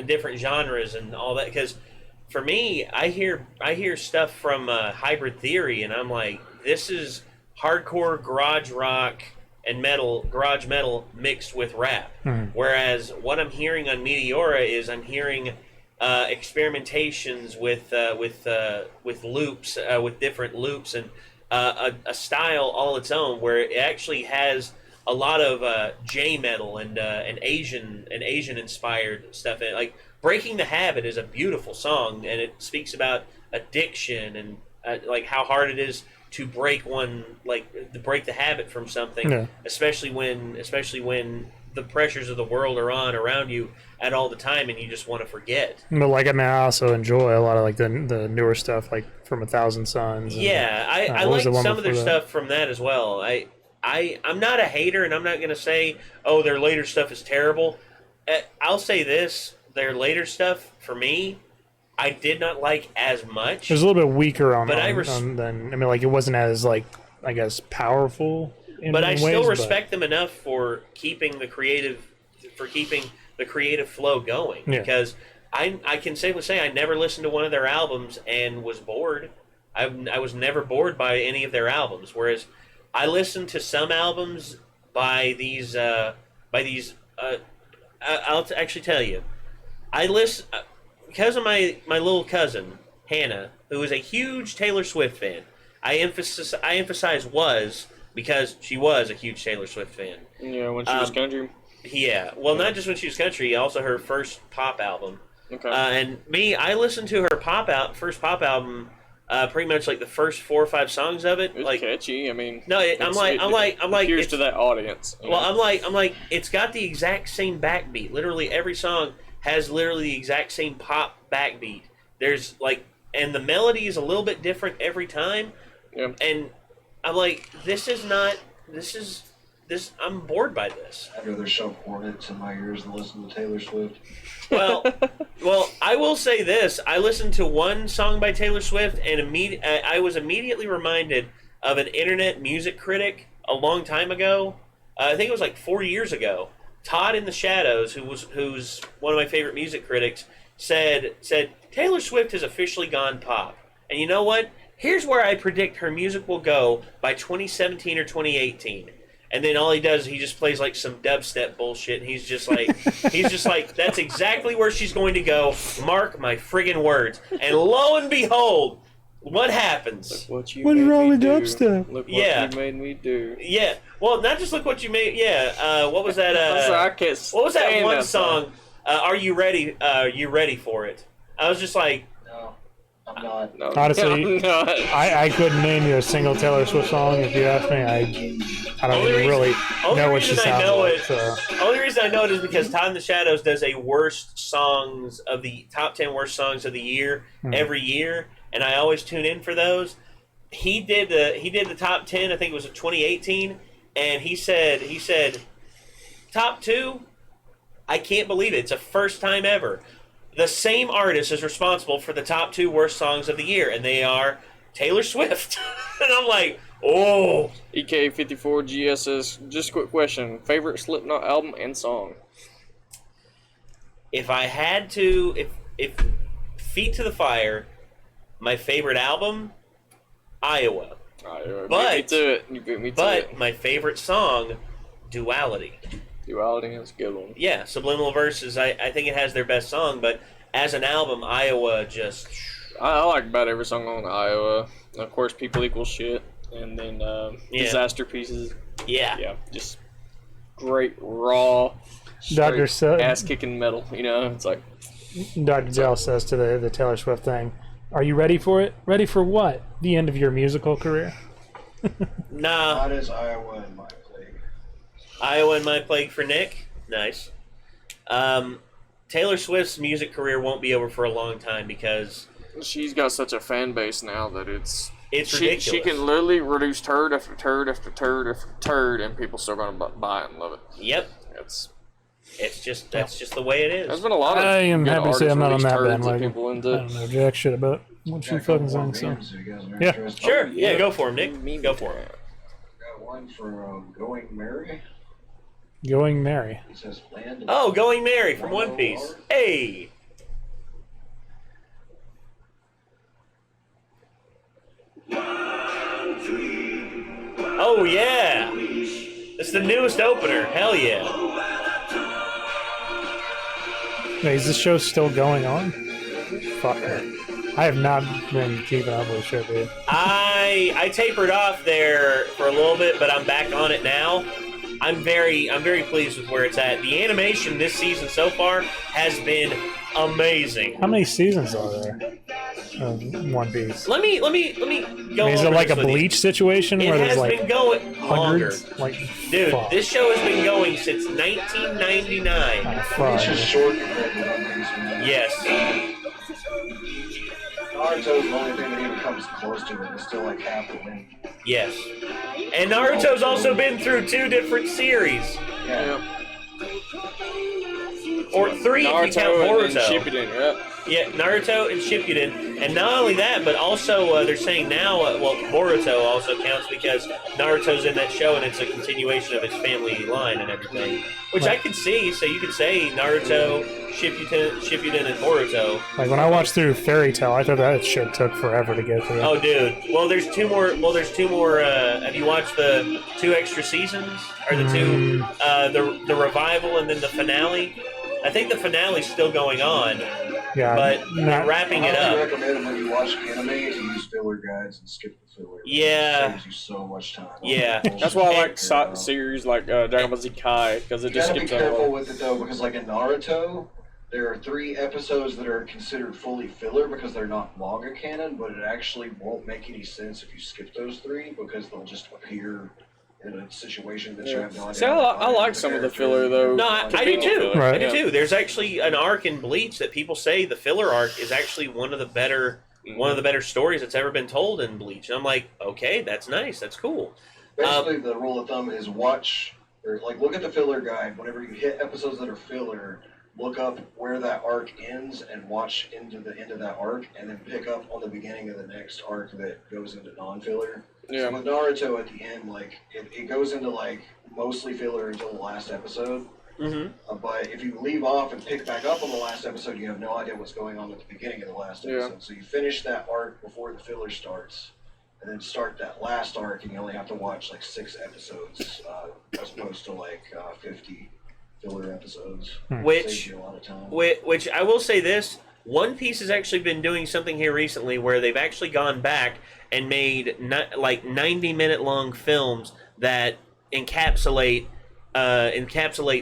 different genres and all that. Because for me, I hear stuff from Hybrid Theory, and I'm like, this is hardcore garage rock and garage metal mixed with rap. Whereas what I'm hearing on Meteora is I'm hearing experimentations with loops, with different loops, and a style all its own, where it actually has a lot of J metal and Asian inspired stuff in it. Like Breaking the Habit is a beautiful song, and it speaks about addiction and like how hard it is to break to break the habit from something, Yeah. especially when the pressures of the world are on around you at all the time, and you just want to forget. But like, I mean, I also enjoy a lot of like the newer stuff, like from 1,000 Suns. And, Yeah, I what like was the one some of their before that? stuff from that as well. I'm not a hater, and I'm not going to say, oh, their later stuff is terrible. I'll say this: their later stuff, for me, I did not like as much. It was a little bit weaker on, But than, I mean, like, it wasn't as, like, I guess, powerful in But I ways, still but- respect them enough for keeping the creative flow going. Yeah. Because I can safely say I never listened to one of their albums and was bored. I was never bored by any of their albums. Whereas I listened to some albums by these. I'll actually tell you. I listen because of my little cousin Hannah, who is a huge Taylor Swift fan. I emphasize was because she was a huge Taylor Swift fan. Yeah, when she was country. Yeah, well, not just when she was country, also her first pop album. Okay. And me, I listened to her first pop album, pretty much like the first 4 or 5 songs of it. It's like catchy. I mean, no, I'm like, appears it's, to that audience. you well, know? I'm like, it's got the exact same backbeat. Literally every song has literally the exact same pop backbeat. There's like, and the melody is a little bit different every time. Yeah. And I'm like, I'm bored by this. I'd rather shove hornets in my ears than listen to Taylor Swift. Well, I will say this: I listened to one song by Taylor Swift, and I was immediately reminded of an internet music critic a long time ago. I think it was like 4 years ago. Todd in the Shadows, who's one of my favorite music critics, said Taylor Swift has officially gone pop. And you know what? Here's where I predict her music will go by 2017 or 2018. And then all he does is he just plays like some dubstep bullshit, and he's just like, that's exactly where she's going to go. Mark my friggin' words. And lo and behold, what happens? What you What's made wrong me with do. dubstep? Look what Yeah. you made me do. Yeah. Well, not just look what you made. Yeah. What was that? I can't What was that stand one that song? Are you ready? You ready for it? I was just like, No, I'm not. No, Honestly, I'm not. I couldn't name you a single Taylor Swift song if you asked me. I don't Only even reason- really only know what she reason I sounds know like. it- So. only reason I know it is because Todd in the Shadows does a top 10 worst songs of the year every year, and I always tune in for those. He did the top 10. I think it was 2018, and he said top 2. I can't believe it. It's the first time ever. The same artist is responsible for the top 2 worst songs of the year, and they are Taylor Swift. And I'm like, oh. EK54 GSS. Just a quick question: favorite Slipknot album and song? If I had to, if Feet to the Fire, my favorite album, Iowa. You But- beat me to it. You beat me to But it. my favorite song, Duality. Duality is a good one. Yeah, Subliminal Verses, I think it has their best song, but as an album, Iowa just... I like about every song on Iowa. Of course, People Equal Shit, and then Yeah. Disaster Pieces. Yeah. Yeah, just great, raw, Dr. ass kicking metal. You know, it's like Dr. Dell says to the Taylor Swift thing, "Are you ready for it? Ready for what? The end of your musical career?" Nah. Not as Iowa and my plague. Iowa and My Plague for Nick. Nice. Taylor Swift's music career won't be over for a long time because... she's got such a fan base now that it's ridiculous. She can literally reduce turd after turd after turd after turd, and people still going to buy it and love it. Yep. That's just the way it is. There's been a lot of I am good happy to say I'm not on artists that release turds bandwagon. people into. I don't know jack shit about what she fucking sings. So. Yeah. Sure. Yeah, go for him, Nick. Go for him. Got one for Going Merry. Going Mary. It says Land. Oh, Going Mary from One Piece. Hey. Oh yeah. It's the newest opener. Hell yeah. Wait, is this show still going on? Fuck it. I have not been keeping up with shit, dude. I tapered off there for a little bit, but I'm back on it now. I'm very pleased with where it's at. The animation this season so far has been amazing. How many seasons are there of One Piece? Let me go. I mean, is it over like a this with you. Bleach situation It where has there's like been going longer. hundreds? Like, Dude, fuck. this show has been going since 1999. Fuck. It's just short compared to One Piece. Yes. Naruto's the only thing that even comes close to it. It's still like half the win. Yes. And Naruto's also been through 2 different series. Yeah. Or 3 if you count Naruto and Boruto. Shippuden, yep. Yeah, Naruto and Shippuden. And not only that, but also they're saying now, well, Boruto also counts because Naruto's in that show and it's a continuation of his family line and everything. Which I could see, so you could say Naruto, Shippuden, and Boruto. Like when I watched through Fairy Tail, I thought that shit took forever to get through. Oh, dude. Well, there's 2 more. Have you watched the 2 extra seasons? Or the 2, the revival and then the finale? I think the finale's still going on. Yeah, but they're wrapping it I up. recommend when you watch anime to use filler guides and skip the filler. Yeah. It saves you so much time. Yeah. That's why I like series like Dragon Ball Z Kai, because it You just gotta be skips careful over. with it though, because like in Naruto, there are 3 episodes that are considered fully filler because they're not manga canon, but it actually won't make any sense if you skip those 3 because they'll just appear in a situation that you have no idea. See, I like some of the filler though. No, I do too. Filler. I do too. There's actually an arc in Bleach that people say the filler arc is actually one of the better stories that's ever been told in Bleach. And I'm like, okay, that's nice. That's cool. Basically, the rule of thumb is watch, or like look at the filler guide. Whenever you hit episodes that are filler, look up where that arc ends and watch into the end of that arc, and then pick up on the beginning of the next arc that goes into non-filler. Yeah. So with Naruto at the end, like it goes into like mostly filler until the last episode. Mm-hmm. But if you leave off and pick back up on the last episode, you have no idea what's going on at the beginning of the last episode. Yeah. So you finish that arc before the filler starts, and then start that last arc, and you only have to watch like 6 episodes as opposed to like 50 filler episodes. Which, Saves you a lot of time. which I will say this, One Piece has actually been doing something here recently where they've actually gone back and made like 90-minute long films that encapsulate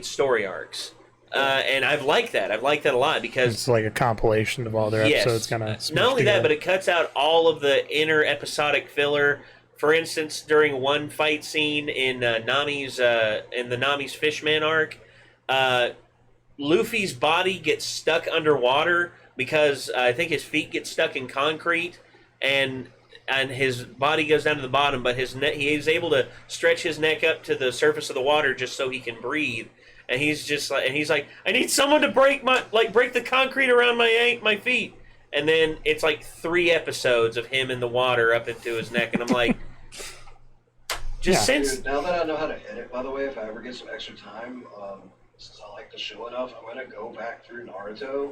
story arcs. And I've liked that. I've liked that a lot because it's like a compilation of all their episodes, kind of. not only that, but it cuts out all of the inner episodic filler. For instance, during one fight scene in the Nami's Fishman arc, Luffy's body gets stuck underwater because I think his feet get stuck in concrete, and his body goes down to the bottom, but he is able to stretch his neck up to the surface of the water just so he can breathe. And he's like, I need someone to break the concrete around my feet. And then it's like 3 episodes of him in the water up into his neck, and I'm like, Dude, now that I know how to edit, by the way, if I ever get some extra time, since I like the show enough, I'm going to go back through Naruto,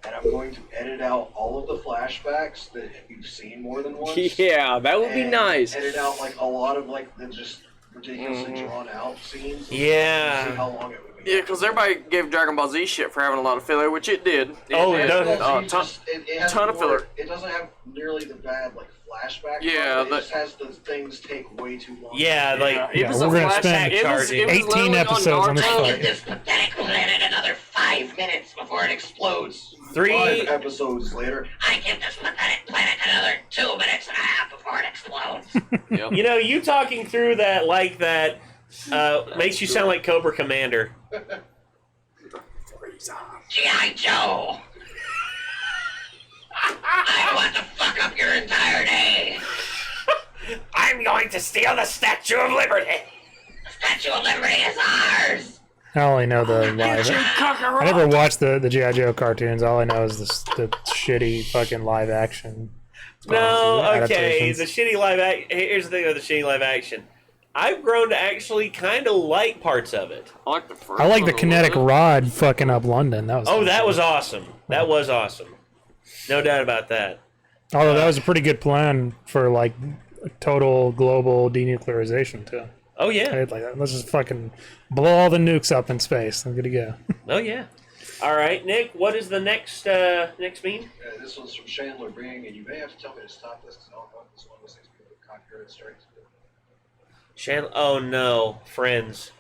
and I'm going to edit out all of the flashbacks that you've seen more than once. Yeah, that would be and nice. Edit out like a lot of like the just ridiculously drawn out scenes. Yeah. See how long it would be. Yeah, because everybody gave Dragon Ball Z shit for having a lot of filler, which it did. It has ton of more- filler. It doesn't have nearly the bad like flashback. Yeah, it just has the things take way too long. Yeah, like Yeah, we're gonna spend 18 episodes on this I'll fight. give this pathetic planet another 5 minutes before it explodes. 3 5 episodes later, I give this pathetic planet another 2 minutes and a half before it explodes. You know, you talking through that like that makes you sound like Cobra Commander. G.I. Joe! I want to fuck up your entire day! I'm going to steal the Statue of Liberty! The Statue of Liberty is ours! I only know the live. I never watched the G.I. Joe cartoons. All I know is the shitty fucking live action. No, okay, adaptations. the shitty live action. Here's the thing with the shitty live action. I've grown to actually kind of like parts of it. I like the first I like the one a kinetic little rod fucking up London. That was that was awesome. That was awesome. No doubt about that. Although that was a pretty good plan for like total global denuclearization too. Oh yeah. Right? Like let's just fucking blow all the nukes up in space. I'm good to go. Oh yeah. All right, Nick. What is the next mean? This one's from Chandler Bing, and you may have to tell me to stop this because I don't know if this one was copyright strikes. Oh no, Friends.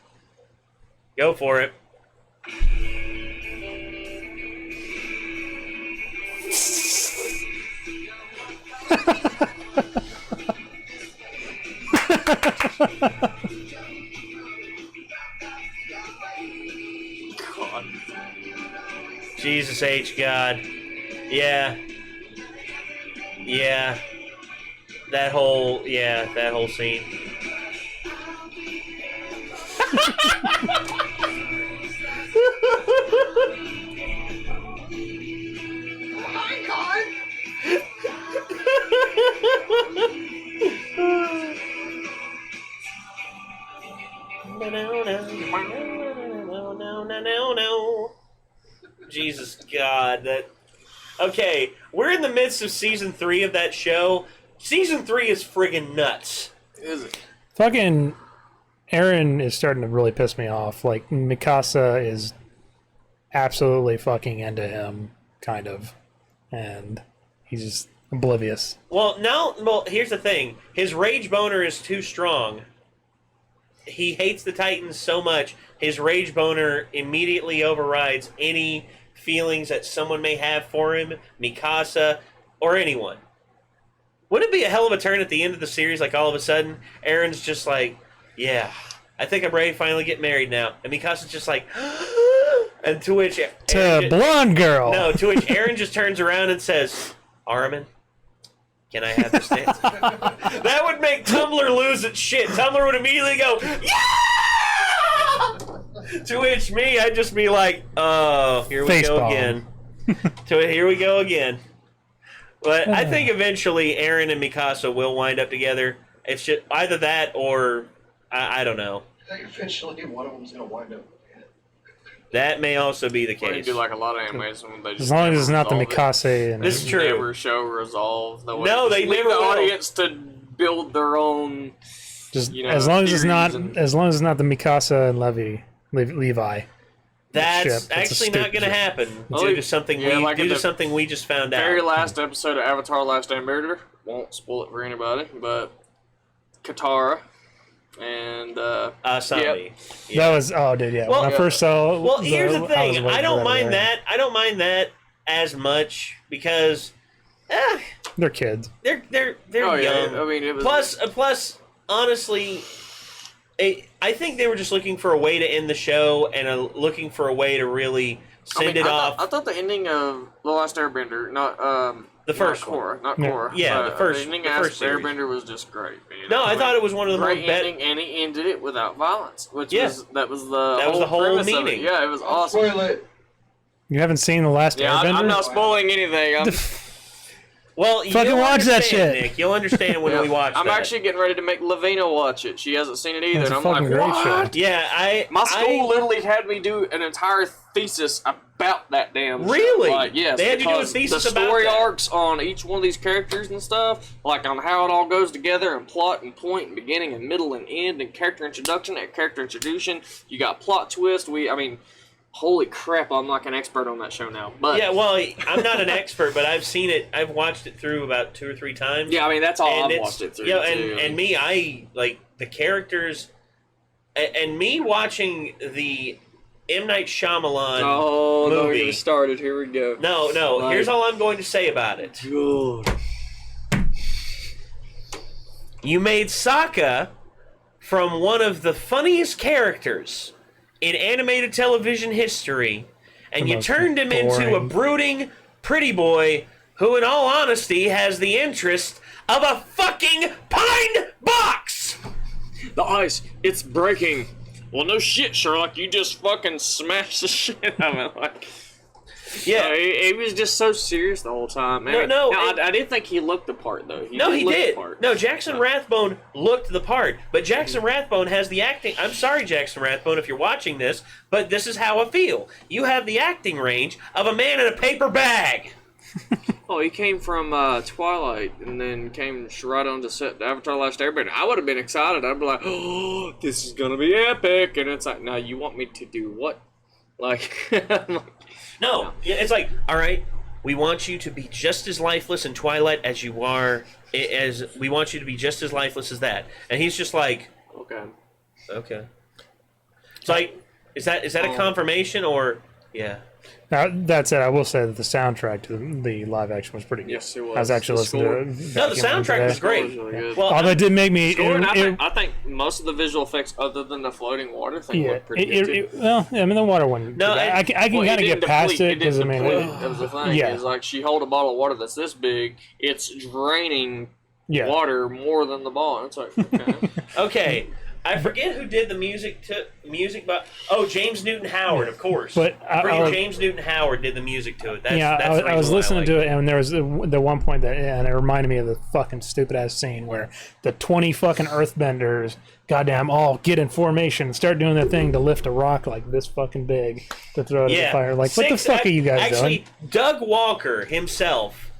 Go for it. Jesus H. God. Yeah. Yeah. That whole scene. My God! No. Jesus God, that. Okay, we're in the midst of season 3 of that show. Season 3 is friggin' nuts. Is it? Fucking Aaron is starting to really piss me off. Like, Mikasa is absolutely fucking into him, kind of. And he's just oblivious. Well, here's the thing. His rage boner is too strong. He hates the Titans so much, his rage boner immediately overrides any feelings that someone may have for him, Mikasa, or anyone. Wouldn't it be a hell of a turn at the end of the series, like all of a sudden, Aaron's just like, yeah, I think I'm ready to finally get married now. And Mikasa's just like, and to which... blonde girl! No, to which Aaron just turns around and says, Armin, can I have this dance? That would make Tumblr lose its shit. Tumblr would immediately go, yeah! To which me, I'd just be like, oh, here we go again. Here we go again. But I think eventually Aaron and Mikasa will wind up together. It's just either that or I don't know. I think eventually one of them's going to wind up. That may also be the Or you case. do like a lot of animes when they just As long as it's not the resolve it. Mikasa. And This is true. Never show resolve. No, they leave never the will. audience to build their own. Just you know, as long as it's not, theories and- as long as it's not the Mikasa and Levi. That's ship. That's a actually not stupid going to ship. happen Oh, due to something yeah, like in the something we just found out. Very last episode of Avatar: Last Airbender. Won't spoil it for anybody, but Katara and Asami. That was dude, yeah. Well, when I first saw. Well, here's the I was thing. waiting I for don't to mind air. that. I don't mind that as much because They're kids. they're Oh, yeah, young. I mean, it was- Plus, honestly, I think they were just looking for a way to end the show and looking for a way to really send it off. I thought the ending of The Last Airbender, not The first not Korra, one. not Yeah. Korra. Yeah, the first- ending the of first series. Airbender was just great. Man. No, I thought it was one of the more great ending, and he ended it without violence, which Yeah. was the That was the whole premise of it. meaning. Yeah, it was awesome. Spoil it. You haven't seen The Last Yeah, Airbender? I'm not spoiling anything. I'm, Well, Fucking you'll watch that understand, shit. Nick. You'll understand when yeah. we watch I'm that. actually getting ready to make Lavina watch it. She hasn't seen it either, It's and a I'm like, fucking great what? show. Yeah, My school literally had me do an entire thesis about that damn show. Really? Like, yes, They had you do a because thesis the about story that? arcs on each one of these characters and stuff, like on how it all goes together and plot and point and beginning and middle and end and character introduction and character introduction. You got plot twist. Holy crap, I'm like an expert on that show now. But Yeah, well, I'm not an expert, but I've seen it. I've watched it through about 2 or 3 times. yeah, I mean that's all And I've it's- watched it through. Yeah, too. and me, I like the characters, and me watching the M. Night Shyamalan oh, no, movie. we started. Here we go. No. Like- Here's all I'm going to say about it. Good. You made Sokka from one of the funniest characters in animated television history, and The you most turned him into a boring. brooding, pretty boy who, in all honesty, has the interest of a fucking pine box! The ice, it's breaking. Well, no shit, Sherlock. You just fucking smashed the shit out of it. Like, Yeah. he was just so serious the whole time. Man. No, Now, it- I didn't think he looked the part though. He look the did. part. No, Jackson Rathbone looked the part, but Jackson Rathbone has the acting. I'm sorry, Jackson Rathbone, if you're watching this, but this is how I feel. You have the acting range of a man in a paper bag. Oh, he came from Twilight and then came right on to set Avatar: Last Airbender. I would have been excited. I'd be like, "Oh, this is gonna be epic!" And it's like, "No, you want me to do what?" Like, I'm like, No, it's like, all right, we want you to be just as lifeless in Twilight as you are, as we want you to be just as lifeless as that. And he's just like, okay. It's like, is that a confirmation or, yeah. Now, that said, I will say that the soundtrack to the live action was pretty good. Yes, it was. I was actually The listening to it. No, the soundtrack was great. Really good. Well, Although it did make me. I think most of the visual effects, other than the floating water thing, looked pretty good too. Well, I mean, the water one. No, I can kind of get past it because I mean, that was the thing. yeah. Is like she hold a bottle of water that's this big, it's draining Yeah. water more than the ball. It's like okay. Okay, I forget who did the music, but James Newton Howard, of course. But James Newton Howard did the music to it. That's I was listening to it, and there was the one point and it reminded me of the fucking stupid ass scene where the 20 fucking Earthbenders, goddamn, all get in formation and start doing their thing to lift a rock like this fucking big to throw it in the fire. Like, what the fuck are you guys doing? Actually, Doug Walker himself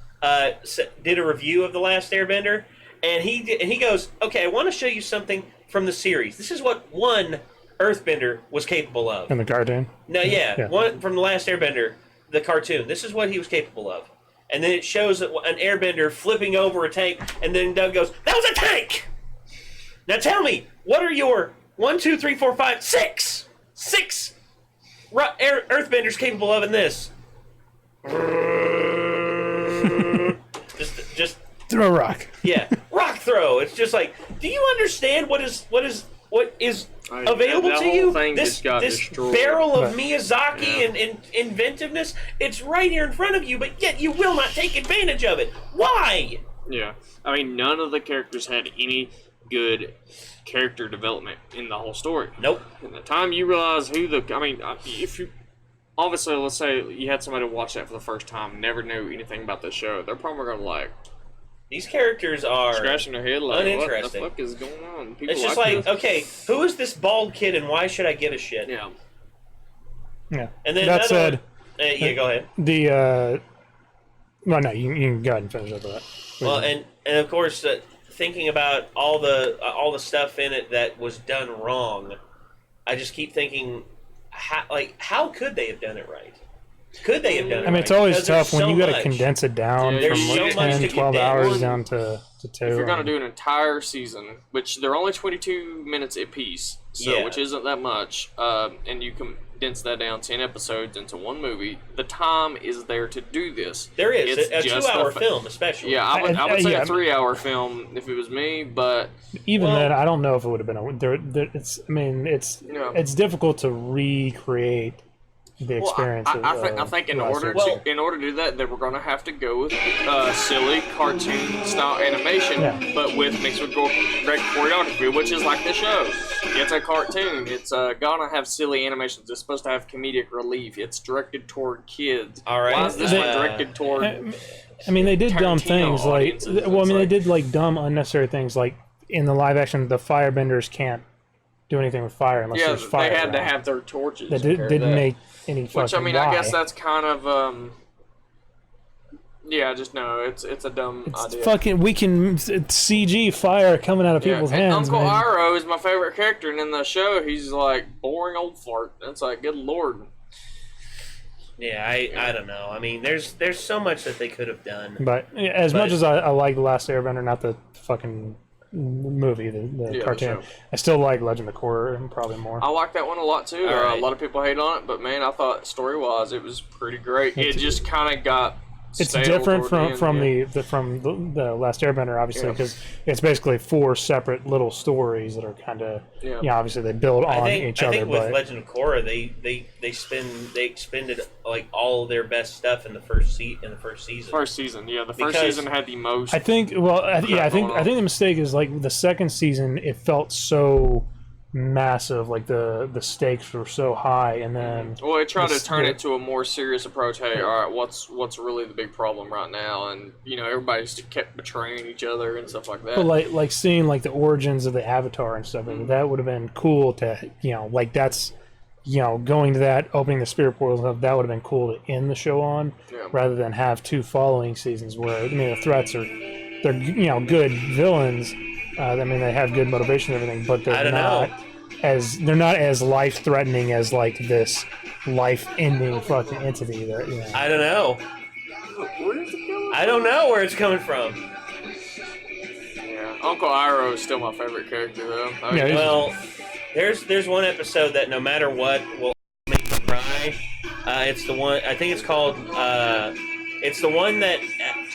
did a review of The Last Airbender, and he goes, okay, I want to show you something from the series. This is what one Earthbender was capable of. In the cartoon? No, one from The Last Airbender, the cartoon. This is what he was capable of. And then it shows an airbender flipping over a tank, and then Doug goes, that was a tank! Now tell me, what are your 1, 2, 3, 4, 5, 6 Earthbenders capable of in this? just throw a rock. Yeah, rock throw. It's just like, do you understand what is available to you? This barrel of Miyazaki and inventiveness, it's right here in front of you, but yet you will not take advantage of it. Why? Yeah, I mean, none of the characters had any good character development in the whole story. Nope. And the time you realize if you obviously, let's say you had somebody watch that for the first time, never knew anything about the show, they're probably gonna like. These characters are scratching their head like, uninteresting. What the fuck is going on? People it's just like, okay, who is this bald kid and why should I give a shit? Yeah. Yeah. And then that said, go ahead. Well, no, you can go ahead and finish up with that. Well, and of course, thinking about all the stuff in it that was done wrong, I just keep thinking, how could they have done it right? Could they have done it right? I mean, it's always because tough when so you got to much. condense it down from so 10, 12 hours down to 2. If you're going to do an entire season, which they're only 22 minutes a piece, which isn't that much, and you condense that down 10 episodes into one movie, the time is there to do this. There is. It's a 2-hour film, especially. Yeah, I would say a 3-hour film if it was me, but... Even then, I don't know if it would have been it's difficult to recreate the experience. I think in order to do that, they were going to have to go with silly cartoon style animation, but mixed with great choreography, which is like the show. It's a cartoon. It's gonna have silly animations. It's supposed to have comedic relief. It's directed toward kids. All right. Why is this one directed toward? I mean, they did dumb things like. Well, I mean, they did like dumb, unnecessary things like in the live action, the firebenders can't do anything with fire unless there's fire. They had to have their torches. They didn't make any fucking. Which I mean, I guess that's kind of just no. It's a dumb idea. Fucking, we can CG fire coming out of people's hands. Uncle Iroh is my favorite character, and in the show, he's like boring old fart. It's like, good lord. Yeah, I don't know. I mean, there's so much that they could have done. But much as I like The Last Airbender, not the fucking movie, the cartoon, I still like Legend of Korra probably more. I like that one a lot too. A lot of people hate on it, but man, I thought story-wise it was pretty great. It just kind of got. It's different from the Last Airbender, obviously, because it's basically 4 separate little stories that are kind of, obviously they build on each other. I think with Legend of Korra, they expended like all of their best stuff in the first season. First season, yeah, the first season had the most. I think. Well, I think the mistake is like the second season. It felt so massive, like the stakes were so high, and then it tried to turn it to a more serious approach. Hey, all right, what's really the big problem right now? And everybody just kept betraying each other and stuff like that. But like seeing like the origins of the Avatar and stuff, that would have been cool to like that's going to that, opening the spirit portal stuff, that would have been cool to end the show on, rather than have 2 following seasons where the threats they're good villains. I mean, they have good motivation and everything, but they're not as life threatening as like this life ending fucking entity that I don't know. I don't know where it's coming from. Yeah, Uncle Iroh is still my favorite character though. Well, there's one episode that no matter what will make you cry, It's the one. I think it's called. It's the one that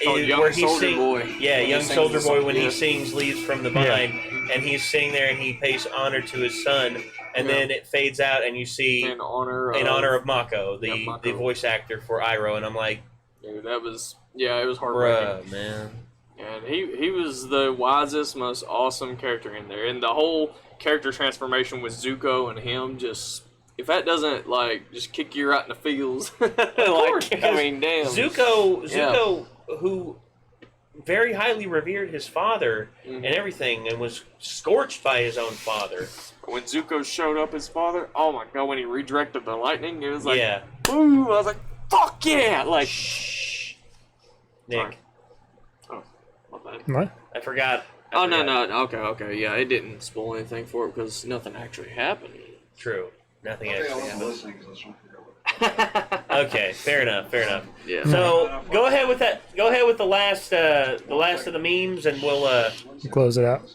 Young Soldier Boy. Yeah, When he Young sings Soldier the Boy song, when yeah. he sings "Leaves from the Vine," and he's sitting there and he pays honor to his son, and then it fades out and you see In honor of Mako, the voice actor for Iroh, and I'm like, dude, it was heartbreaking. bruh, man. And he was the wisest, most awesome character in there. And the whole character transformation with Zuko and him just, if that doesn't, like, just kick you right in the feels. Of course, I mean, damn. Zuko, who very highly revered his father and everything, and was scorched by his own father. When Zuko showed up as father, oh my god, when he redirected the lightning, it was like, Yeah. boom, I was like, fuck yeah! Like, Nick. Oh, my bad. What? I forgot. No, okay, yeah, it didn't spoil anything for it because nothing actually happened. True. Nothing Okay, I actually wasn't happened. listening because I was trying to figure out what. Okay, fair enough. Yeah. So go ahead with that. Go ahead with the last of the memes, and we'll Close it out.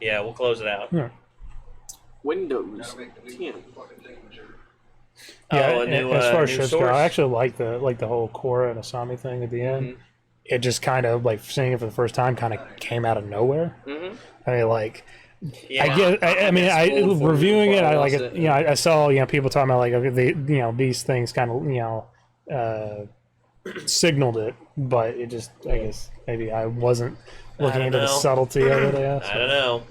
yeah, we'll close it out. Yeah. Windows 10. Yeah, Oh, a new, as far as new ships go, source? I actually like the whole Korra and Asami thing at the end. It just kind of like seeing it for the first time kind of came out of nowhere. I mean, like, I mean, reviewing it, I like it. You know, I saw people talking about like okay, these things kind of signaled it, but it just I guess maybe I wasn't looking into the subtlety of it. I don't know.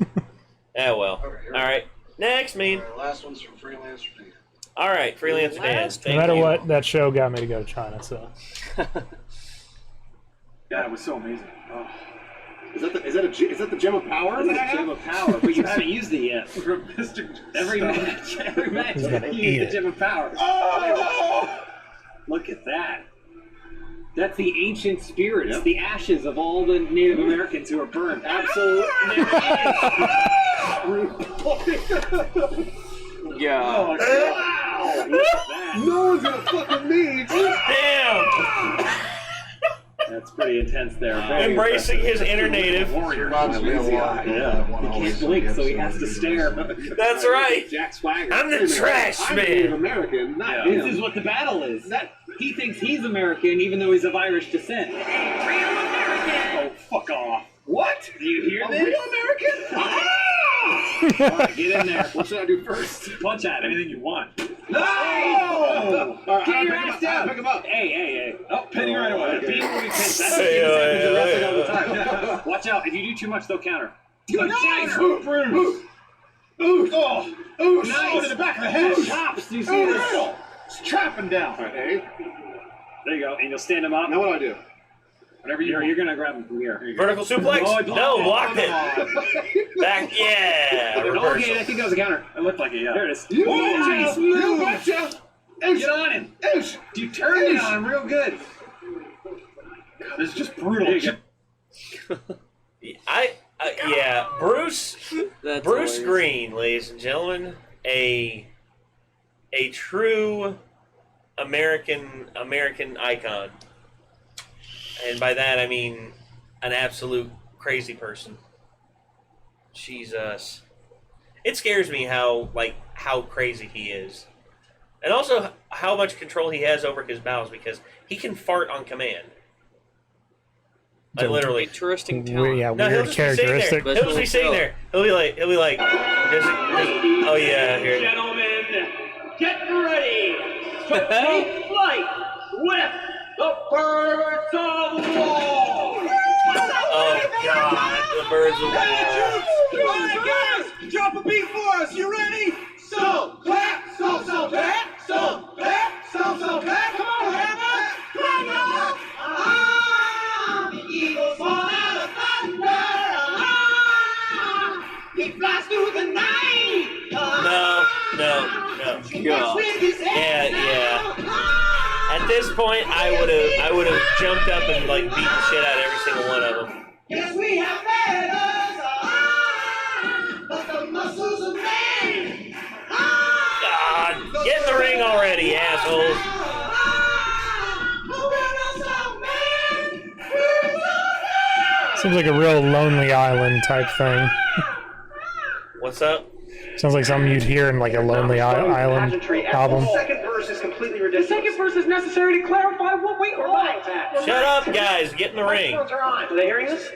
Yeah, well. All right. Next meme. Last one's from Freelancer Dan. All right, Freelancer Dan. No matter what, that show got me to go to China. So. Yeah, it was so amazing. Oh. Is that the gem of power? It's the gem of power, but you haven't used it yet. Every match, He's gonna you eat use the it. gem of power. Oh! Look at that. That's the ancient spirit. It's the ashes of all the Native Americans who are burned. Absolutely. Yeah. Oh, wow. Look at that. No one's gonna fuck with me. Damn. That's pretty intense there. Very Embracing his impressive. inner native. Warrior. Reminds me of Yeah. He can't blink, so he has to stare. That's right. Jack Swagger. I'm the trash I'm Native man. American, not This him. is what the battle is. He thinks he's American, even though he's of Irish descent. Real American. Oh, fuck off. What? Do you hear A this? real American? All right, get in there. What should I do first? Punch at him. Anything you want. No! All right, Get I'll your pick him ass up. down. I'll pick him up. Hey. Oh, pinning right away. Okay. Beam will be pinned. That's what Hey, happens hey, wrestling all the time. Watch out. If you do too much, they'll counter. Nice! Counter. Bruce. Ooh! Oh! Ooh! Nice. Oh, to the back of the head! Chops. Do you see Ooh, this? real! It's trapping down. All right, hey. There you go. And you'll stand him up. Now what do I do? Whatever you're going to grab him from here. Vertical suplex? Oh, No, blocked it. Back, yeah. Okay, Reversal. I think that was a counter. It looked like it, yeah. There it is. You Nice betcha! move. You betcha! Get on him. Oosh! You turned it on him real good. God, this is just brutal. There you go. Yeah, Bruce That's Bruce hilarious. Green, ladies and gentlemen, a true American icon, and by that I mean an absolute crazy person. Jesus, it scares me how crazy he is, and also how much control he has over his bowels because he can fart on command. Like literally. Interesting talent. Yeah, No, he'll weird just be sitting characteristic. there. He'll just be sitting there. He'll be like, oh yeah, here. Gentlemen, get ready to take flight with the birds of war. Oh God, the birds of war. All right, guys, drop a beat for us. You ready? So clap, so clap, so clap, so clap. Come on, Hammer. Come on, the eagles fall out of thunder. He flies through the night. No. Yeah. At this point, I would have jumped up and like beat the shit out of every single one of them. Yes, we have feathers, but the muscles of man. God, get in the ring already, assholes. Seems like a real Lonely Island type thing. What's up? Sounds like something you'd hear in like a Lonely Island album. The second verse is completely ridiculous. The second verse is necessary to clarify what we are at. Shut up, guys. Get in the ring. Microphones are on. Are they hearing this?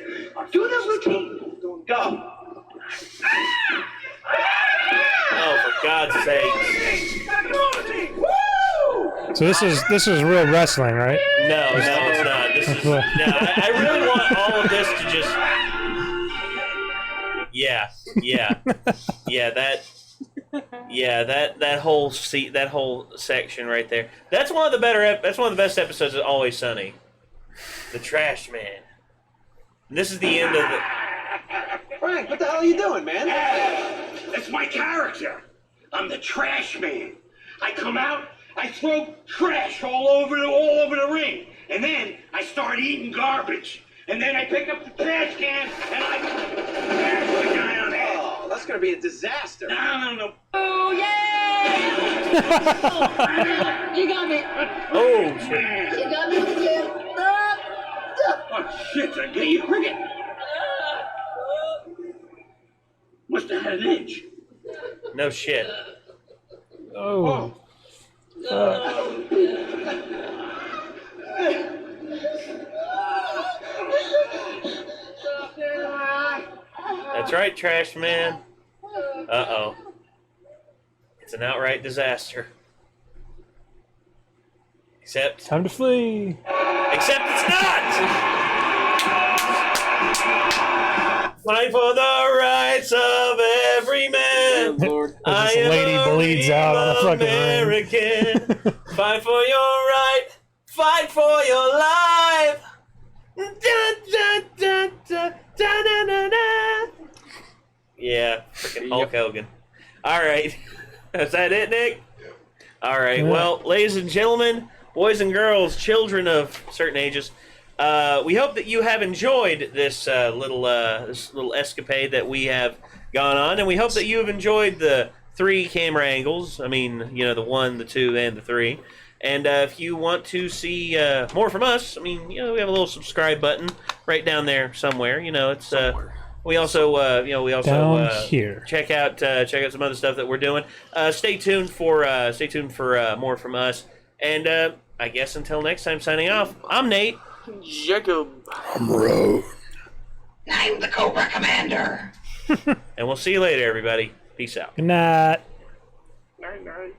Do the routine. Go. Oh, for God's sake. So this is real wrestling, right? No, it's not. This is I really want all of this to just. That whole section right there. That's one of the best episodes of Always Sunny. The Trash Man. And this is the end of the. Frank, what the hell are you doing, man? That's my character. I'm the trash man. I come out, I throw trash all over the ring, and then I start eating garbage. And then I pick up the trash can and I smash the guy on the head. Oh, that's gonna be a disaster. No. Oh, yeah! You got me. Oh, shit. You got me. Oh, shit, I get you cricket. Must have had an itch. No shit. Oh. That's right, Trash Man. Uh-oh. It's an outright disaster. Except... Time to flee. Except it's not! Fight for the rights of every man. Lord. This lady bleeds out on a fucking American. Fight for your right. Fight for your life. Da, da, da, da, da, da, da, da. Yeah, freaking Hulk Hogan. All right. Is that it, Nick? All right. Yeah. Well, ladies and gentlemen, boys and girls, children of certain ages, we hope that you have enjoyed this little escapade that we have gone on, and we hope that you have enjoyed the 3 camera angles. I mean, you know, the 1, the 2, and the 3. And if you want to see more from us, I mean, you know, we have a little subscribe button right down there somewhere. You know, it's we also down here. check out some other stuff that we're doing. Stay tuned for more from us. And I guess until next time, signing off. I'm Nate. Jacob. I'm Road. I'm the Cobra Commander. And we'll see you later, everybody. Peace out. Good night. Night.